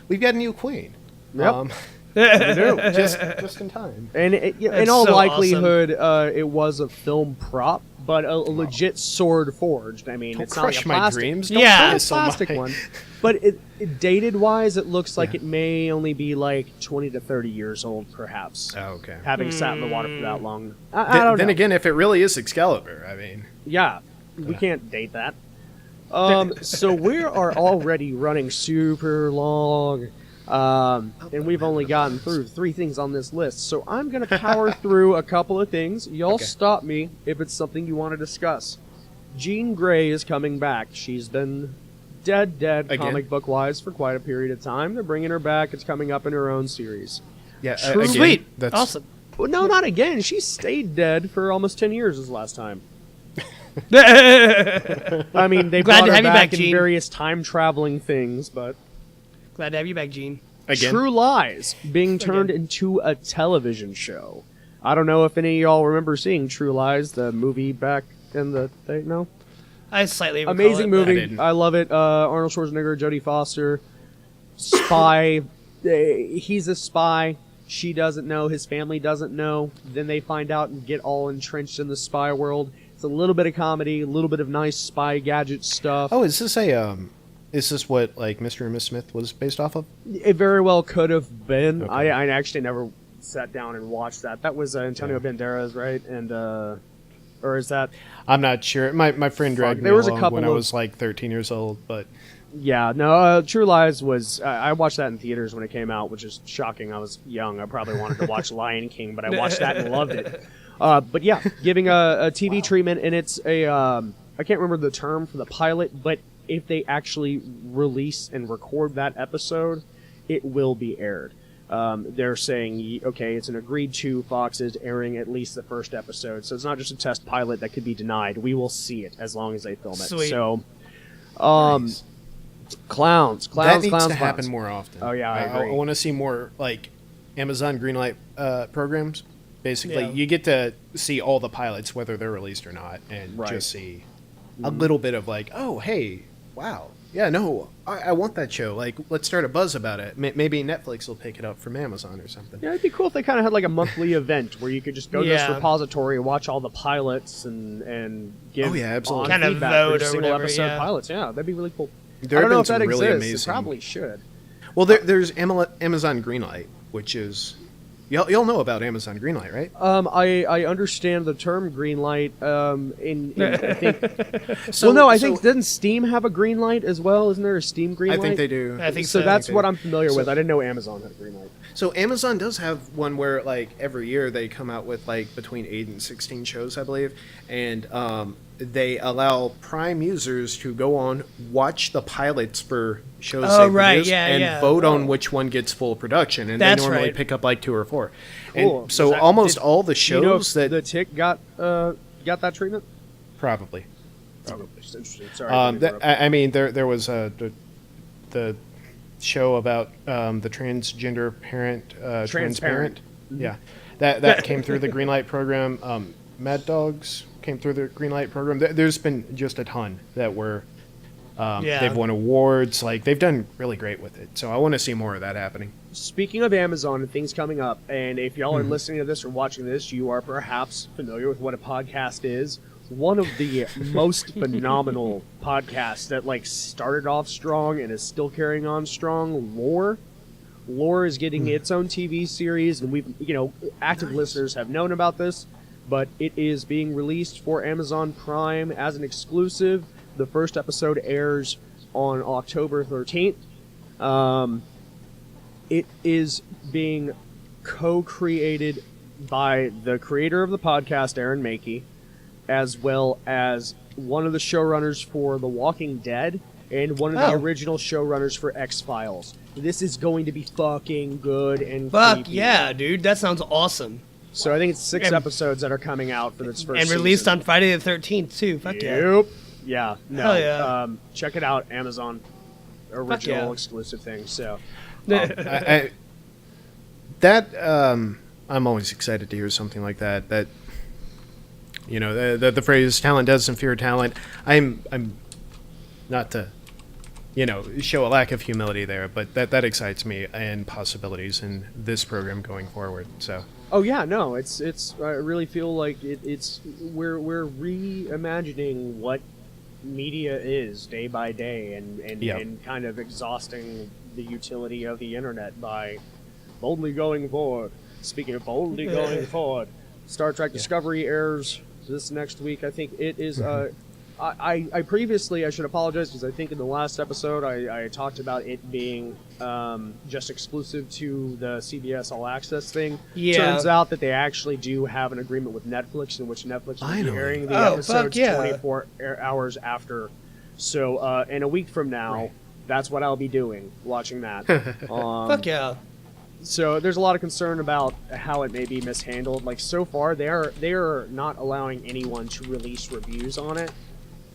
we've got a new queen. Yep. Just in time. And in That's all so likelihood, it was a film prop, but a legit sword forged. I mean, Don't it's not like crush a my plastic. dreams. Yeah. Not a Don't plastic so one. But it dated wise, it looks like Yeah. it may only be like 20 to 30 years old, perhaps. Oh, okay. Having sat in the water for that long. I don't Then know. again, if it really is Excalibur, I mean, Yeah, we can't date that. So we are already running super long, and we've only gotten through 3 things on this list. So I'm going to power through a couple of things. Y'all Okay. stop me if it's something you want to discuss. Jean Grey is coming back. She's been dead Again? comic book wise for quite a period of time. They're bringing her back. It's coming up in her own series. yeah, True. again, Sweet. That's Awesome. Well, no, not again. She stayed dead for almost 10 years this last time. Glad I mean, they Glad brought to her have you back back, in Gene. various time traveling things, but to have you back, Gene. again. True Lies being turned into a television show. I don't know if any of y'all remember seeing True Lies, the movie back in the day. No, I slightly recall amazing it, but- I movie. didn't. I love it. Arnold Schwarzenegger, Jodie Foster, spy. He's a spy. She doesn't know. His family doesn't know. Then they find out and get all entrenched in the spy world. It's a little bit of comedy, a little bit of nice spy gadget stuff. Oh, is this is this what like Mr. and Miss Smith was based off of? It very well could have been. Okay. I actually never sat down and watched that. That was Antonio Banderas, right? And or is that? I'm not sure. My friend dragged me There was a along couple when I of- was like 13 years old, but Yeah, no. True Lies was. I watched that in theaters when it came out, which is shocking. I was young. I probably wanted to watch Lion King, but I watched that and loved it. But yeah, giving a TV treatment, and it's a. I can't remember the term for the pilot, but if they actually release and record that episode, it will be aired. They're saying, okay, it's an agreed to. Fox is airing at least the first episode, so it's not just a test pilot that could be denied. We will see it as long as they film it. Sweet. So, nice. clowns, that needs clowns, to happen clowns. more often. Oh, yeah, I agree. I want to see more like Amazon Greenlight programs. Basically, Yeah. you get to see all the pilots, whether they're released or not, and Right. just see a little bit of like, oh, hey, wow, yeah, no, I want that show. Like, let's start a buzz about it. Maybe Netflix will pick it up from Amazon or something. Yeah, it'd be cool if they kind of had like a monthly event where you could just go to this Yeah. repository, watch all the pilots, and give Oh, yeah, absolutely. on Kind of feedback vote for or single whatever, episode yeah. pilots. Yeah, that'd be really cool. There I have don't know been if that some really exists. amazing. It probably should. Well, there's Amazon Greenlight, which is y'all know about Amazon Greenlight, right? I understand the term green light. In I think. So- well, no, I so- think doesn't Steam have a green light as well? Isn't there a Steam green I light? think they do. I think So so. that's they what do. I'm familiar with. I didn't know Amazon had a green light. So Amazon does have one where like every year they come out with like between 8 and 16 shows, I believe, and they allow Prime users to go on, watch the pilots for shows Oh, they right, produce, yeah, and yeah. vote on which one gets full production, and That's they normally right. pick up like 2 or 4. Cool. And so Was that- almost did- all the Do you know if shows that the Tick got that treatment? probably. Probably. It's interesting. Sorry. I mean, there was the show about the transgender parent, Transparent. Mm-hmm. Yeah, that came through the Greenlight program. Mad Dogs came through the Greenlight program. There's been just a ton that were. Yeah. They've won awards. Like, they've done really great with it. So I want to see more of that happening. Speaking of Amazon and things coming up, and if y'all are listening to this or watching this, you are perhaps familiar with what a podcast is. One of the most phenomenal podcasts that like started off strong and is still carrying on strong, Lore. Lore is getting its own TV series, and we've, active listeners have known about this, but it is being released for Amazon Prime as an exclusive. The first episode airs on October 13th. It is being co-created by the creator of the podcast, Aaron Mackey, as well as one of the showrunners for The Walking Dead and one of the original showrunners for X-Files. This is going to be fucking good and Fuck creepy. yeah, dude. That sounds awesome. So I think it's 6 episodes that are coming out for this first And released season. on Friday the 13th, too. Fuck yeah. Yep. Yeah. No. Hell yeah. Check it out. Amazon original yeah. exclusive thing. So I'm always excited to hear something like that. That the phrase "talent doesn't fear talent." I'm not to show a lack of humility there, but that excites me and possibilities in this program going forward. So. Oh yeah, no, it's. I really feel like it's we're reimagining what media is day by day, and kind of exhausting the utility of the internet by boldly going forward. Speaking of boldly going forward, Star Trek Discovery airs this next week. I think it is. I previously, I should apologize because I think in the last episode I talked about it being just exclusive to the CBS All Access thing. Yeah. Turns out that they actually do have an agreement with Netflix in which Netflix will be Finally. airing the Oh, episodes fuck yeah. 24 hours after. So in a week from now, that's what I'll be doing, watching that. Fuck yeah. So there's a lot of concern about how it may be mishandled. Like so far, they are not allowing anyone to release reviews on it.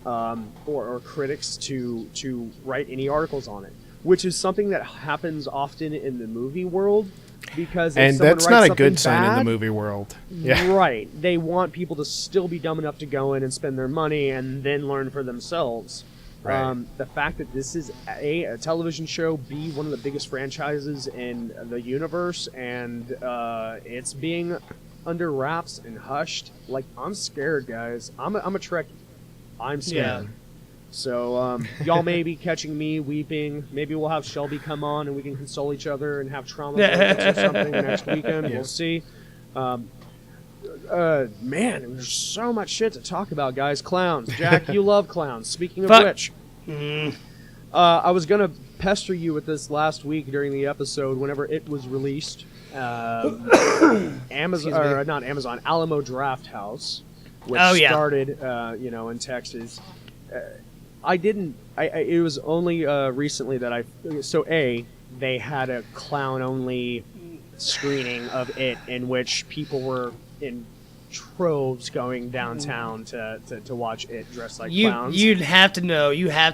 Or critics to write any articles on it, which is something that happens often in the movie world, because if someone that's not writes a good something sign in bad, the movie world. Yeah, right. They want people to still be dumb enough to go in and spend their money and then learn for themselves. Right. The fact that this is a television show, B, one of the biggest franchises in the universe, and it's being under wraps and hushed. Like, I'm scared, guys. I'm a Trekkie. I'm scared. Yeah. So y'all may be catching me weeping. Maybe we'll have Shelby come on and we can console each other and have trauma moments or something next weekend. Yeah. We'll see. Man, there's so much shit to talk about, guys. Clowns. Jack, you love clowns. Speaking of Fuck. which, I was going to pester you with this last week during the episode whenever it was released. Amazon, or not Amazon, Alamo Draft House, which started, in Texas. It was only recently that they had a clown-only screening of it in which people were in troves going downtown to watch it dressed like clowns. You have to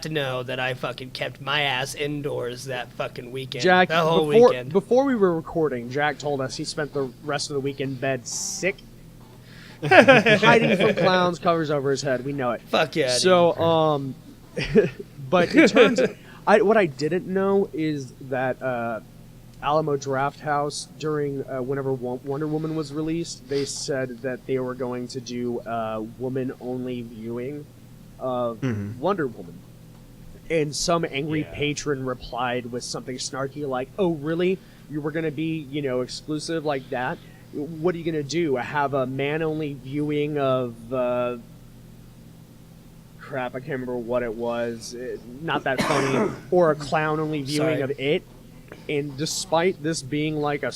know that I fucking kept my ass indoors that fucking weekend. Jack, the whole weekend. before we were recording, Jack told us he spent the rest of the week in bed sick, hiding from clowns, covers over his head. We know it. Fuck yeah. So, but it turns what I didn't know is that Alamo Draft House, during whenever Wonder Woman was released, they said that they were going to do a woman-only viewing of Wonder Woman. And some angry patron replied with something snarky like, "Oh, really? You were going to be, exclusive like that? What are you going to do? Have a man-only viewing of crap, I can't remember what it was. Not that funny. Or a clown-only viewing of it." And despite this being like a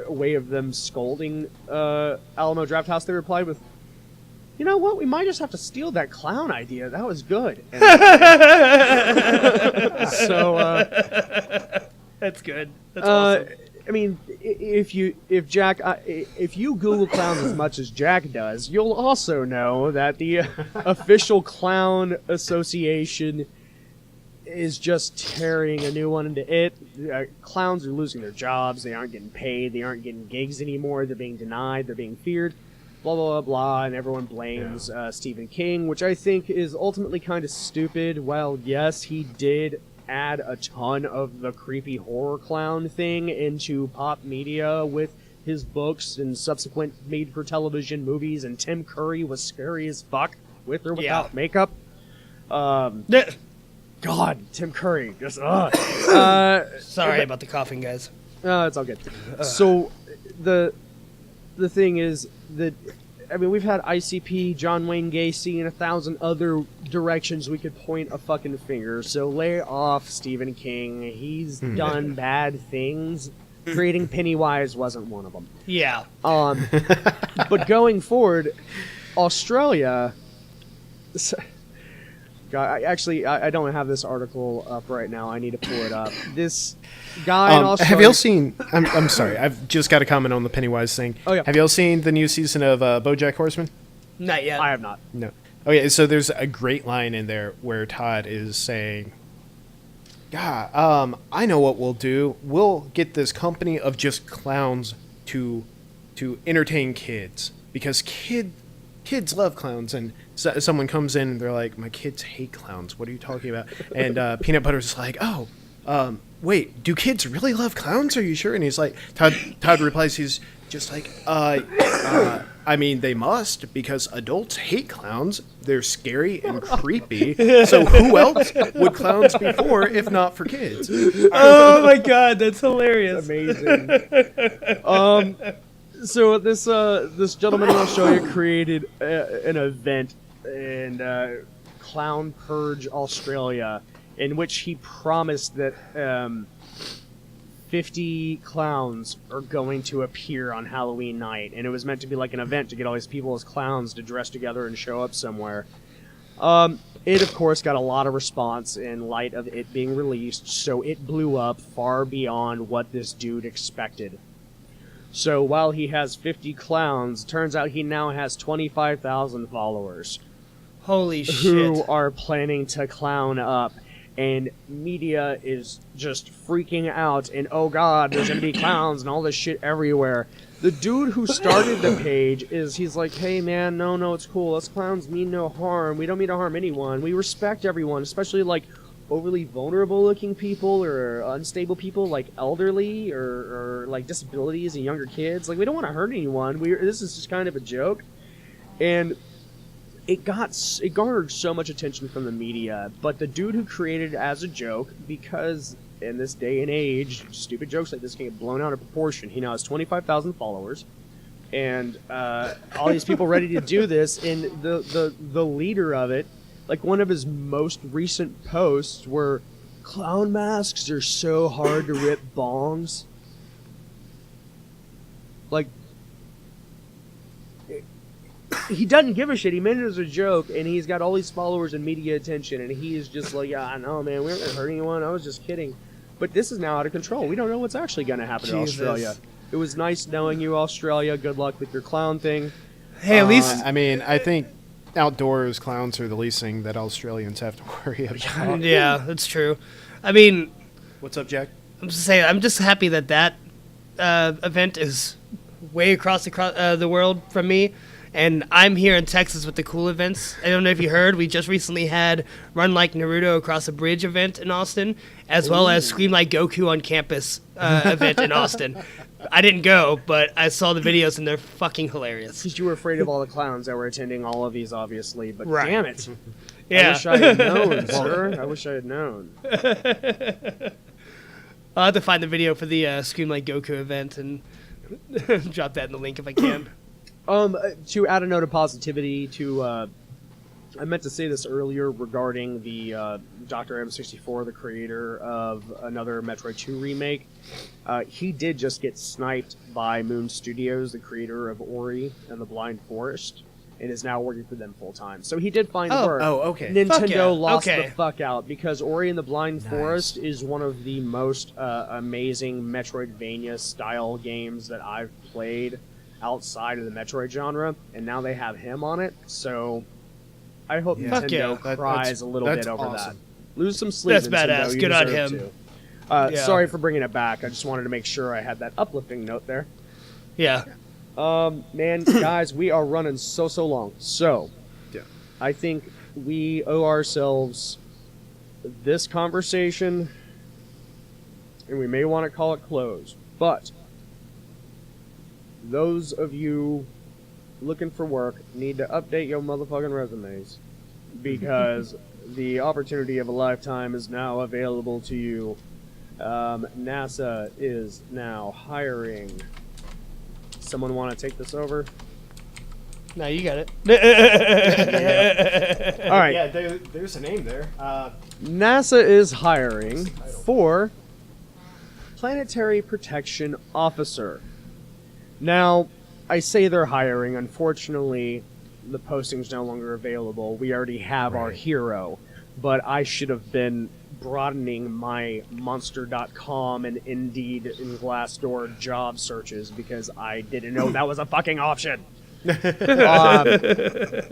way of them scolding Alamo Draft House, they replied with, "You know what? We might just have to steal that clown idea. That was good." And so that's good. That's awesome. I mean, if you Google clowns as much as Jack does, you'll also know that the official clown association is just tearing a new one into it. Clowns are losing their jobs. They aren't getting paid. They aren't getting gigs anymore. They're being denied. They're being feared. blah, blah, blah, blah, and everyone blames Stephen King, which I think is ultimately kind of stupid. While, yes, he did add a ton of the creepy horror clown thing into pop media with his books and subsequent made-for-television movies, and Tim Curry was scary as fuck, with or without makeup. God, Tim Curry, just, Sorry about the coughing, guys. it's all good. So, the thing is that, I mean, we've had ICP, John Wayne Gacy, and 1,000 other directions we could point a fucking finger. So lay off Stephen King. He's done bad things. Creating Pennywise wasn't one of them. Yeah. But going forward, Australia... God, I don't have this article up right now. I need to pull it up. This guy in Australia... Have y'all seen... I'm sorry. I've just got to comment on the Pennywise thing. Oh, yeah. Have y'all seen the new season of BoJack Horseman? Not yet. I have not. No. Okay, so there's a great line in there where Todd is saying, "God, I know what we'll do. We'll get this company of just clowns to entertain kids because kids love clowns." And someone comes in and they're like, "My kids hate clowns. What are you talking about?" And Peanut Butter's like, "Oh, wait, do kids really love clowns? Are you sure?" And he's like, Todd replies, he's just like, I mean, they must, because adults hate clowns. They're scary and creepy. So who else would clowns be for if not for kids? Oh my god, that's hilarious. Amazing. So this gentleman in Australia created an event in Clown Purge Australia, in which he promised that 50 clowns are going to appear on Halloween night, and it was meant to be like an event to get all these people as clowns to dress together and show up somewhere. It, of course, got a lot of response in light of it being released, so it blew up far beyond what this dude expected. So while he has 50 clowns, turns out he now has 25,000 followers. Holy shit. Who are planning to clown up. And media is just freaking out, and oh god, there's gonna be clowns and all this shit everywhere. The dude who started the page he's like, "Hey man, no, it's cool. Us clowns mean no harm. We don't mean to harm anyone. We respect everyone, especially like overly vulnerable looking people or unstable people like elderly or like disabilities and younger kids. Like, we don't want to hurt anyone. This is just kind of a joke." And it garnered so much attention from the media, but the dude who created it as a joke, because in this day and age, stupid jokes like this can get blown out of proportion. He now has 25,000 followers, and all these people ready to do this, and the leader of it, like one of his most recent posts were, "Clown masks are so hard to rip bongs." Like, he doesn't give a shit. He meant it as a joke, and he's got all these followers and media attention, and he is just like, "Yeah, I know, man. We weren't gonna hurt anyone. I was just kidding." But this is now out of control. We don't know what's actually going to happen in Australia. It was nice knowing you, Australia. Good luck with your clown thing. Hey, at least... I mean, I think outdoors clowns are the least thing that Australians have to worry about. Yeah, that's true. I mean... What's up, Jack? I'm just saying, I'm just happy that event is way across the world from me. And I'm here in Texas with the cool events. I don't know if you heard, we just recently had Run Like Naruto Across a Bridge event in Austin, as well as Scream Like Goku on Campus event in Austin. I didn't go, but I saw the videos and they're fucking hilarious. Because you were afraid of all the clowns that were attending all of these, obviously. But damn it. Yeah. I wish I had known, sir. I wish I had known. I'll have to find the video for the Scream Like Goku event and drop that in the link if I can. To add a note of positivity to, I meant to say this earlier regarding the Dr. M64, the creator of another Metroid 2 remake. He did just get sniped by Moon Studios, the creator of Ori and the Blind Forest, and is now working for them full time. So he did find work. Oh, okay. Nintendo lost the fuck out because Ori and the Blind Forest is one of the most amazing Metroidvania style games that I've played outside of the Metroid genre, and now they have him on it, so I hope Nintendo cries a little bit over that. Lose some sleep, That's Nintendo. badass. You Good on deserve him. to. Sorry for bringing it back. I just wanted to make sure I had that uplifting note there. Yeah. Man, guys, we are running so long. So, Yeah. I think we owe ourselves this conversation, and we may want to call it closed. But those of you looking for work need to update your motherfucking resumes, because the opportunity of a lifetime is now available to you. NASA is now hiring. Someone want to take this over? No, you got it. All right. Yeah, there's a name there. NASA is hiring for Planetary Protection Officer. Now, I say they're hiring. Unfortunately, the posting's no longer available. We already have our Right. hero. But I should have been broadening my Monster.com and Indeed and Glassdoor job searches because I didn't know that was a fucking option.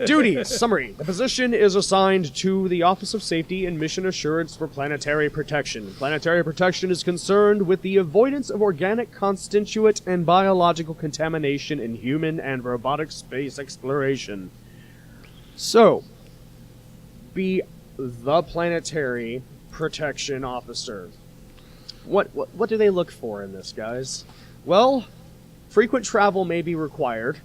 Duties summary: the position is assigned to the Office of Safety and Mission Assurance for Planetary Protection. Planetary Protection is concerned with the avoidance of organic constituent and biological contamination in human and robotic space exploration. So, be the Planetary Protection Officer. What do they look for in this, guys? Well, frequent travel may be required.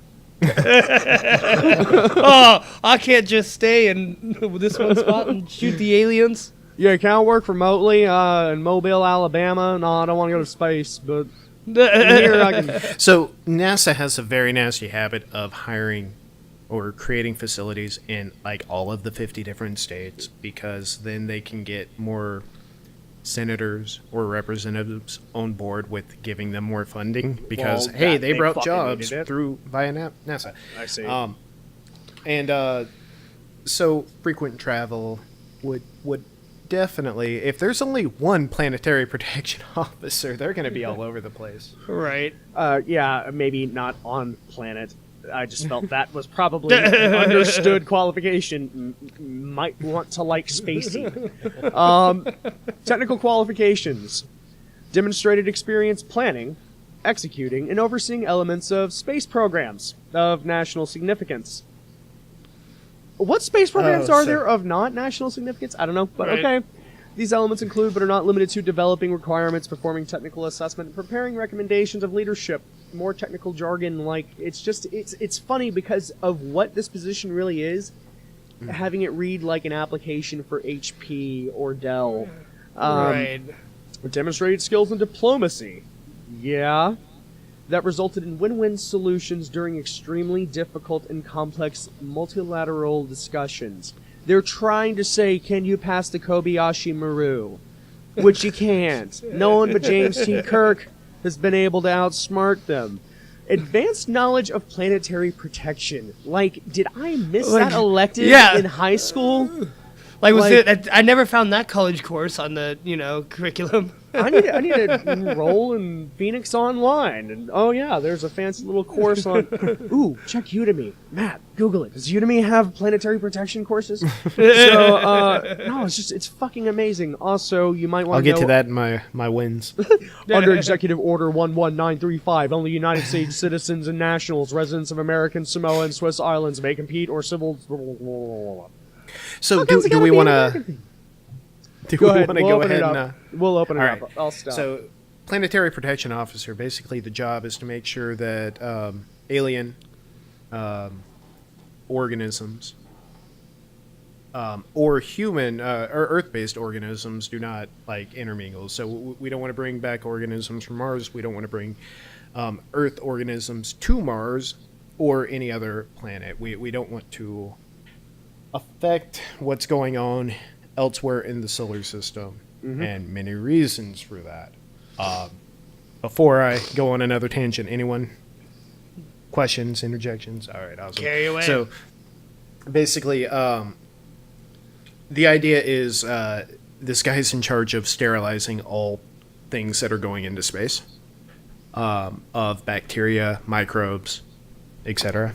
Oh, I can't just stay in this one spot and shoot the aliens. Yeah, can I work remotely in Mobile, Alabama? No, I don't want to go to space, but here I can. So NASA has a very nasty habit of hiring or creating facilities in like all of the 50 different states, because then they can get more senators or representatives on board with giving them more funding, because Well, hey, that they they brought fucking jobs needed it. through via NASA. I see. So frequent travel would definitely, if there's only one planetary protection officer, they're going to be all over the place. Right. Yeah, maybe not on planet. I just felt that was probably an understood qualification. Might want to like spacey. Technical qualifications: demonstrated experience planning, executing, and overseeing elements of space programs of national significance. What space programs are there of not national significance? I don't know, but Right. okay. These elements include, but are not limited to, developing requirements, performing technical assessment, and preparing recommendations of leadership. More technical jargon, like, it's funny because of what this position really is, having it read like an application for HP or Dell. Right. Demonstrated skills in diplomacy. Yeah. That resulted in win-win solutions during extremely difficult and complex multilateral discussions. They're trying to say, can you pass the Kobiyashi Maru? Which you can't. No one but James T. Kirk has been able to outsmart them. Advanced knowledge of planetary protection. Like, did I miss that elective yeah. in high school? Like, was Like- it? I never found that college course on the curriculum. I need to enroll in Phoenix Online. And oh yeah, there's a fancy little course on. Ooh, check Udemy. Matt, Google it. Does Udemy have planetary protection courses? No, it's fucking amazing. Also, you might want I'll to get to that in my wins. Under Executive Order 11935, only United States citizens and nationals, residents of American Samoa and Swiss Islands may compete or civil. So How comes it do gotta we be want American to? thing? Do Go we ahead. want to We'll go open ahead it and? up. We'll open it all up. right. I'll stop. So, planetary protection officer. Basically, the job is to make sure that alien organisms or human or Earth-based organisms do not like intermingle. So we don't want to bring back organisms from Mars. We don't want to bring Earth organisms to Mars or any other planet. We don't want to affect what's going on elsewhere in the solar system, and many reasons for that. Before I go on another tangent, anyone questions, interjections? All right, awesome. Carry away. So basically, the idea is this guy's in charge of sterilizing all things that are going into space, of bacteria, microbes, etc.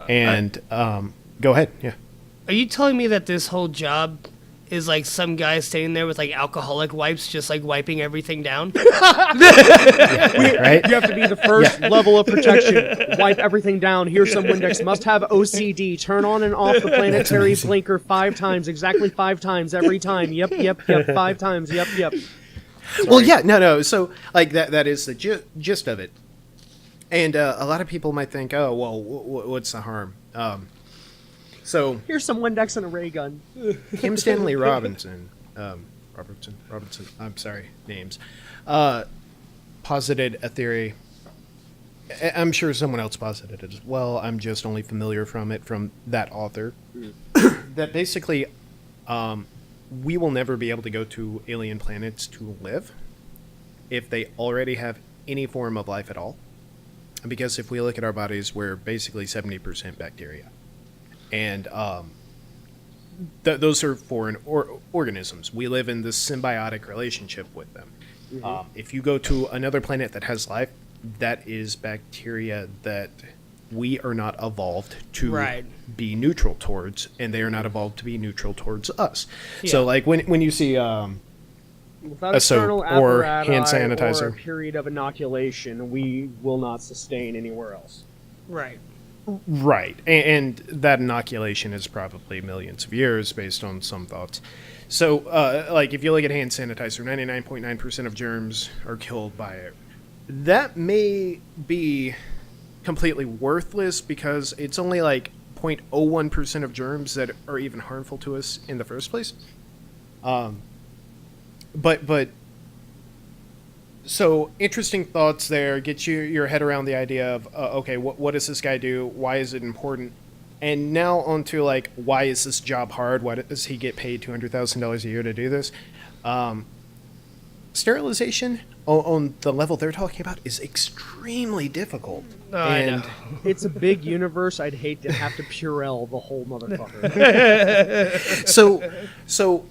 And go ahead, yeah. Are you telling me that this whole job is like some guy standing there with like alcoholic wipes, just like wiping everything down. Right? You have to be the first level of protection. Wipe everything down. Here's some Windex. Must have OCD. Turn on and off the planetary blinker 5 times. Exactly 5 times every time. Yep. 5 times. Yep. Well, yeah, no. So, like, that is the gist of it. And a lot of people might think, oh, well, what's the harm? So Here's some Windex and a ray gun. Kim Stanley Robertson, I'm sorry, names, posited a theory. I'm sure someone else posited it as well. I'm just only familiar from that author. That basically, we will never be able to go to alien planets to live if they already have any form of life at all. Because if we look at our bodies, we're basically 70% bacteria. And those are foreign organisms. We live in this symbiotic relationship with them. If you go to another planet that has life, that is bacteria that we are not evolved to be neutral towards, and they are not evolved to be neutral towards us. Yeah. So, like, when you see without a soap external or apparatus hand sanitizer, or a period of inoculation, we will not sustain anywhere else. Right, and that inoculation is probably millions of years based on some thoughts. So, like, if you look at hand sanitizer, 99.9% of germs are killed by it. That may be completely worthless because it's only like 0.01% of germs that are even harmful to us in the first place. But so interesting thoughts there. Get your head around the idea of okay, what does this guy do? Why is it important? And now onto like, why is this job hard? Why does he get paid $200,000 a year to do this? Sterilization on the level they're talking about is extremely difficult. I know. It's a big universe. I'd hate to have to Purell the whole motherfucker. So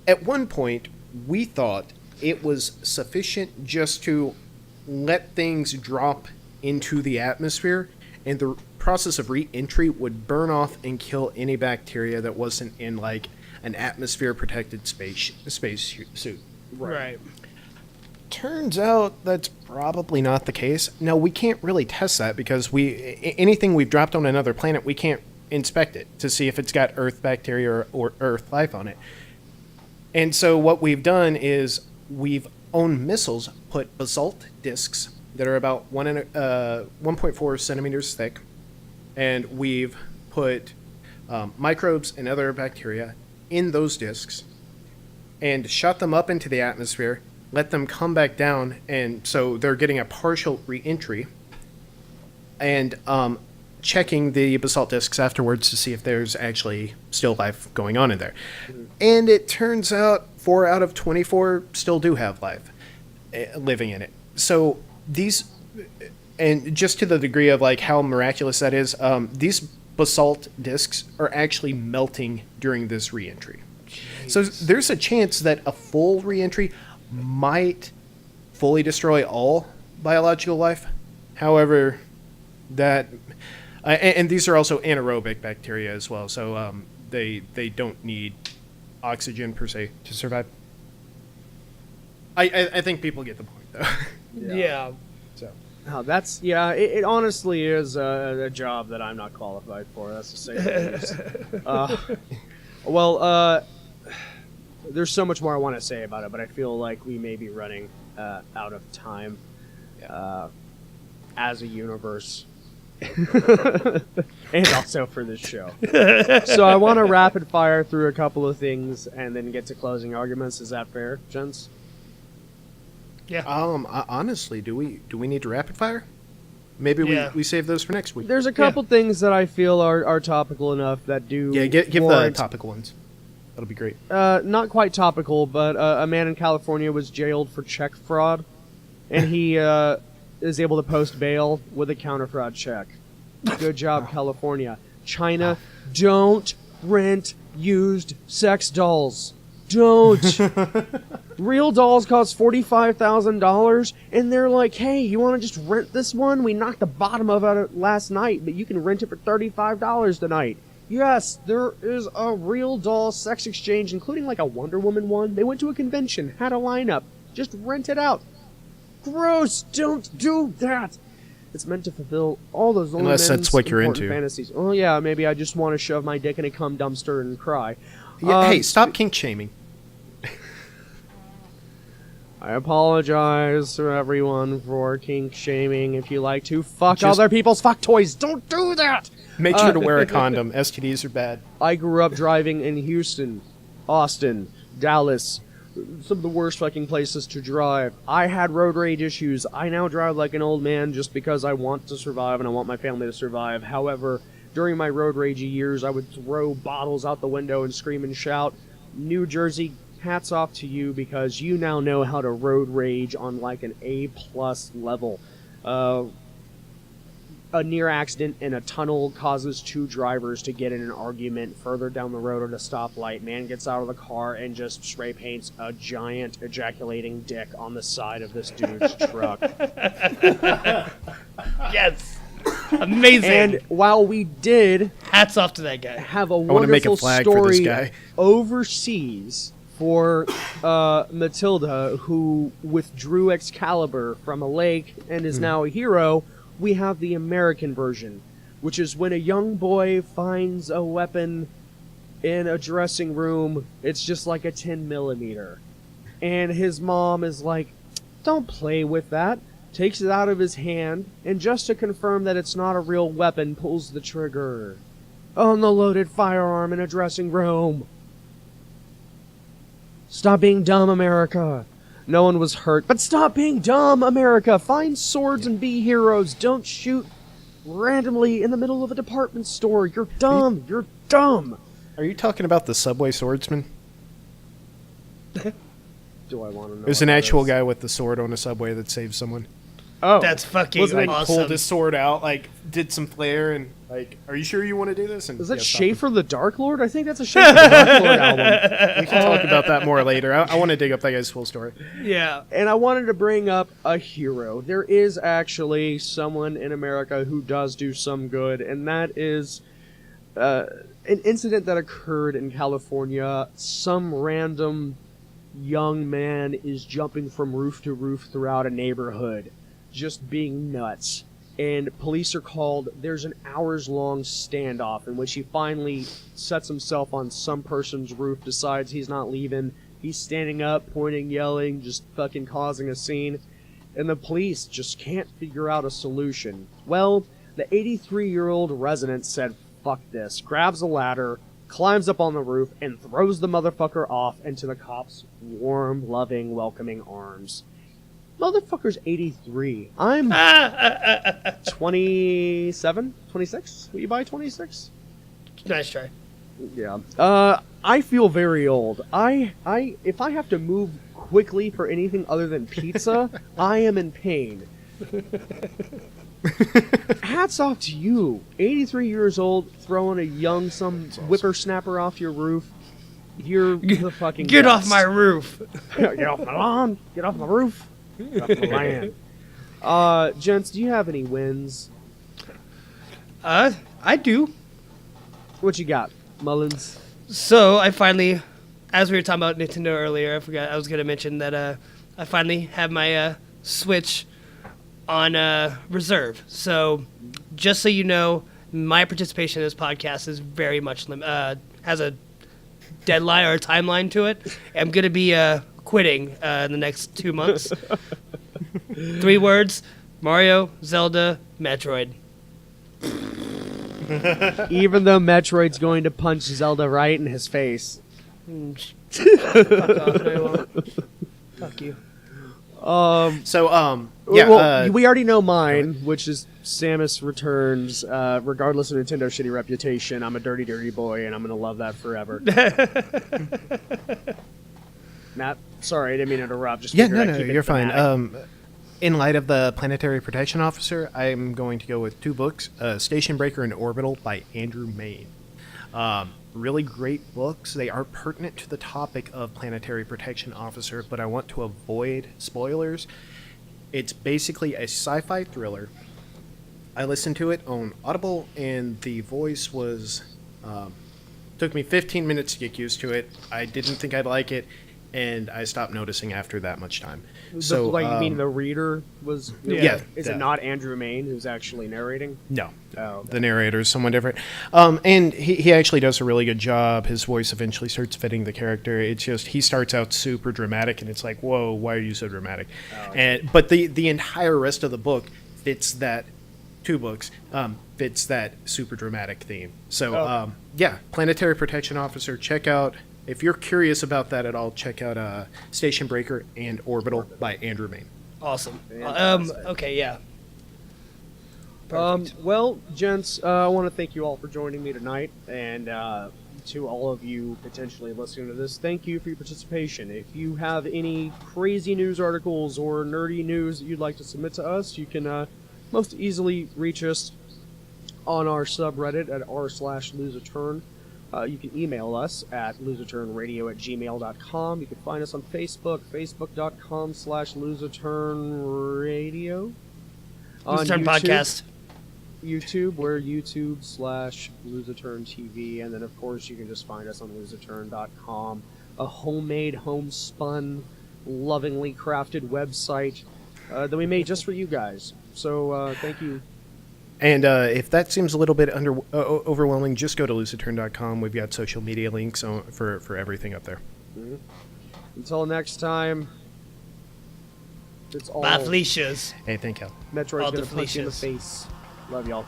at one point we thought it was sufficient just to let things drop into the atmosphere, and the process of re-entry would burn off and kill any bacteria that wasn't in like an atmosphere protected space suit. Right. Turns out that's probably not the case. Now, we can't really test that because anything we've dropped on another planet, we can't inspect it to see if it's got Earth bacteria or Earth life on it. And so what we've done is we've on missiles put basalt discs that are about 1.4 centimeters thick, and we've put microbes and other bacteria in those discs and shot them up into the atmosphere, let them come back down, and so they're getting a partial re-entry, and checking the basalt discs afterwards to see if there's actually still life going on in there. And it turns out 4 out of 24 still do have life living in it. So these, and just to the degree of like how miraculous that is, these basalt discs are actually melting during this re-entry. So there's a chance that a full re-entry might fully destroy all biological life. However, that and these are also anaerobic bacteria as well, so they don't need oxygen per se to survive. I think people get the point though. Yeah. So That's it honestly is a job that I'm not qualified for. That's to say the least. There's so much more I want to say about it, but I feel like we may be running out of time as a universe. And also for this show. So I want to rapid fire through a couple of things and then get to closing arguments. Is that fair, gents? Yeah. Honestly, do we need to rapid fire? Maybe we save those for next week. There's a couple things that I feel are topical enough that do. Yeah, give the topical ones. That'll be great. Not quite topical, but a man in California was jailed for check fraud, and he is able to post bail with a counter-fraud check. Good job, California. China, don't rent used sex dolls. Don't. Real dolls cost $45,000, and they're like, hey, you want to just rent this one? We knocked the bottom of it last night, but you can rent it for $35 tonight. Yes, there is a real doll sex exchange, including like a Wonder Woman one. They went to a convention, had a lineup, just rent it out. Gross! Don't do that! It's meant to fulfill all those only Unless men's that's what you're important into. fantasies. Oh yeah, maybe I just want to shove my dick in a cum dumpster and cry. Yeah, hey, stop kink shaming. I apologize to everyone for kink shaming. If you like to fuck Just- other people's fuck toys, don't do that! Make sure to wear a condom. STDs are bad. I grew up driving in Houston, Austin, Dallas, some of the worst fucking places to drive. I had road rage issues. I now drive like an old man just because I want to survive and I want my family to survive. However, during my road ragey years, I would throw bottles out the window and scream and shout. New Jersey, hats off to you because you now know how to road rage on like an A+ level. A near accident in a tunnel causes two drivers to get in an argument further down the road at a stoplight. Man gets out of the car and just spray paints a giant ejaculating dick on the side of this dude's truck. Yes. Amazing. And while we did Hats off to that guy. have a wanna make a wonderful flag for this story guy. overseas for Matilda, who withdrew Excalibur from a lake and is now a hero, we have the American version, which is when a young boy finds a weapon in a dressing room. It's just like a 10mm, and his mom is like, "Don't play with that." Takes it out of his hand, and just to confirm that it's not a real weapon, pulls the trigger on the loaded firearm in a dressing room. Stop being dumb, America. No one was hurt, but stop being dumb, America. Find swords and be heroes. Don't shoot randomly in the middle of a department store. You're dumb. You're dumb. Are you talking about the subway swordsman? Do I want to know? There's what an that actual is? guy with the sword on a subway that saved someone. Oh, That's fucking Wasn't it awesome. Pulled his sword out, like, did some flair, and, like, are you sure you want to do this? And is that yeah, stop Schaefer the Dark Lord? I think that's a Schaefer the Dark Lord album. him. We can talk about that more later. I want to dig up that guy's full story. Yeah. And I wanted to bring up a hero. There is actually someone in America who does do some good, and that is an incident that occurred in California. Some random young man is jumping from roof to roof throughout a neighborhood, just being nuts. And police are called. There's an hours-long standoff in which he finally sets himself on some person's roof, decides he's not leaving. He's standing up, pointing, yelling, just fucking causing a scene. And the police just can't figure out a solution. Well, the 83-year-old resident said, "Fuck this," grabs a ladder, climbs up on the roof, and throws the motherfucker off into the cops' warm, loving, welcoming arms. Motherfucker's 83. I'm 27? 26? Will you buy 26? Nice try. Yeah. I feel very old. If I have to move quickly for anything other than pizza, I am in pain. Hats off to you. 83 years old, throwing a some whippersnapper off your roof. You're the fucking Get best. off my roof. Get off my lawn. Get off my roof. Get off my land. Gents, do you have any wins? I do. What you got, Mullins? So I finally, as we were talking about Nintendo earlier, I forgot I was going to mention that I finally have my Switch on reserve. So just so you know, my participation in this podcast is very much has a deadline or a timeline to it. I'm going to be quitting in the next 2 months. 3 words: Mario, Zelda, Metroid. Even though Metroid's going to punch Zelda right in his face. Fuck off, I won't. Fuck you. So, We already know mine, which is Samus Returns. Regardless of Nintendo's shitty reputation, I'm a dirty, dirty boy, and I'm gonna love that forever. Matt, sorry, I didn't mean to interrupt. Just yeah, figured no, I'd keep it you're fine. thematic. In light of the Planetary Protection Officer, I'm going to go with 2 books, Station Breaker and Orbital by Andrew Mayne. Really great books. They are pertinent to the topic of Planetary Protection Officer, but I want to avoid spoilers. It's basically a sci-fi thriller. I listened to it on Audible, and the voice was Took me 15 minutes to get used to it. I didn't think I'd like it, and I stopped noticing after that much time. So, like, you mean the reader was? Yeah. Is it not Andrew Main who's actually narrating? No. Oh, okay. The narrator is someone different. And he actually does a really good job. His voice eventually starts fitting the character. It's just, he starts out super dramatic, and it's like, whoa, why are you so dramatic? But the entire rest of the book fits that, 2 books, fits that super dramatic theme. So, yeah, Planetary Protection Officer, check out, if you're curious about that at all, check out Station Breaker and Orbital by Andrew Main. Awesome. Okay, yeah. Well, gents, I want to thank you all for joining me tonight, and to all of you potentially listening to this, thank you for your participation. If you have any crazy news articles or nerdy news that you'd like to submit to us, you can most easily reach us on our subreddit at r/loseaturn. You can email us at loseaturnradio@gmail.com. You can find us on Facebook, facebook.com/loseaturnradio. Lose Turn Podcast. YouTube, we're YouTube/LoseATurnTV, and then of course you can just find us on loseaturn.com, a homemade, homespun, lovingly crafted website that we made just for you guys. So thank you. And if that seems a little bit overwhelming, just go to lucidturn.com. We've got social media links for everything up there. Mm-hmm. Until next time, it's all Bye, Felicia's. Hey, thank you. Metroid's All gonna the punch you in the Felicias. face. Love y'all.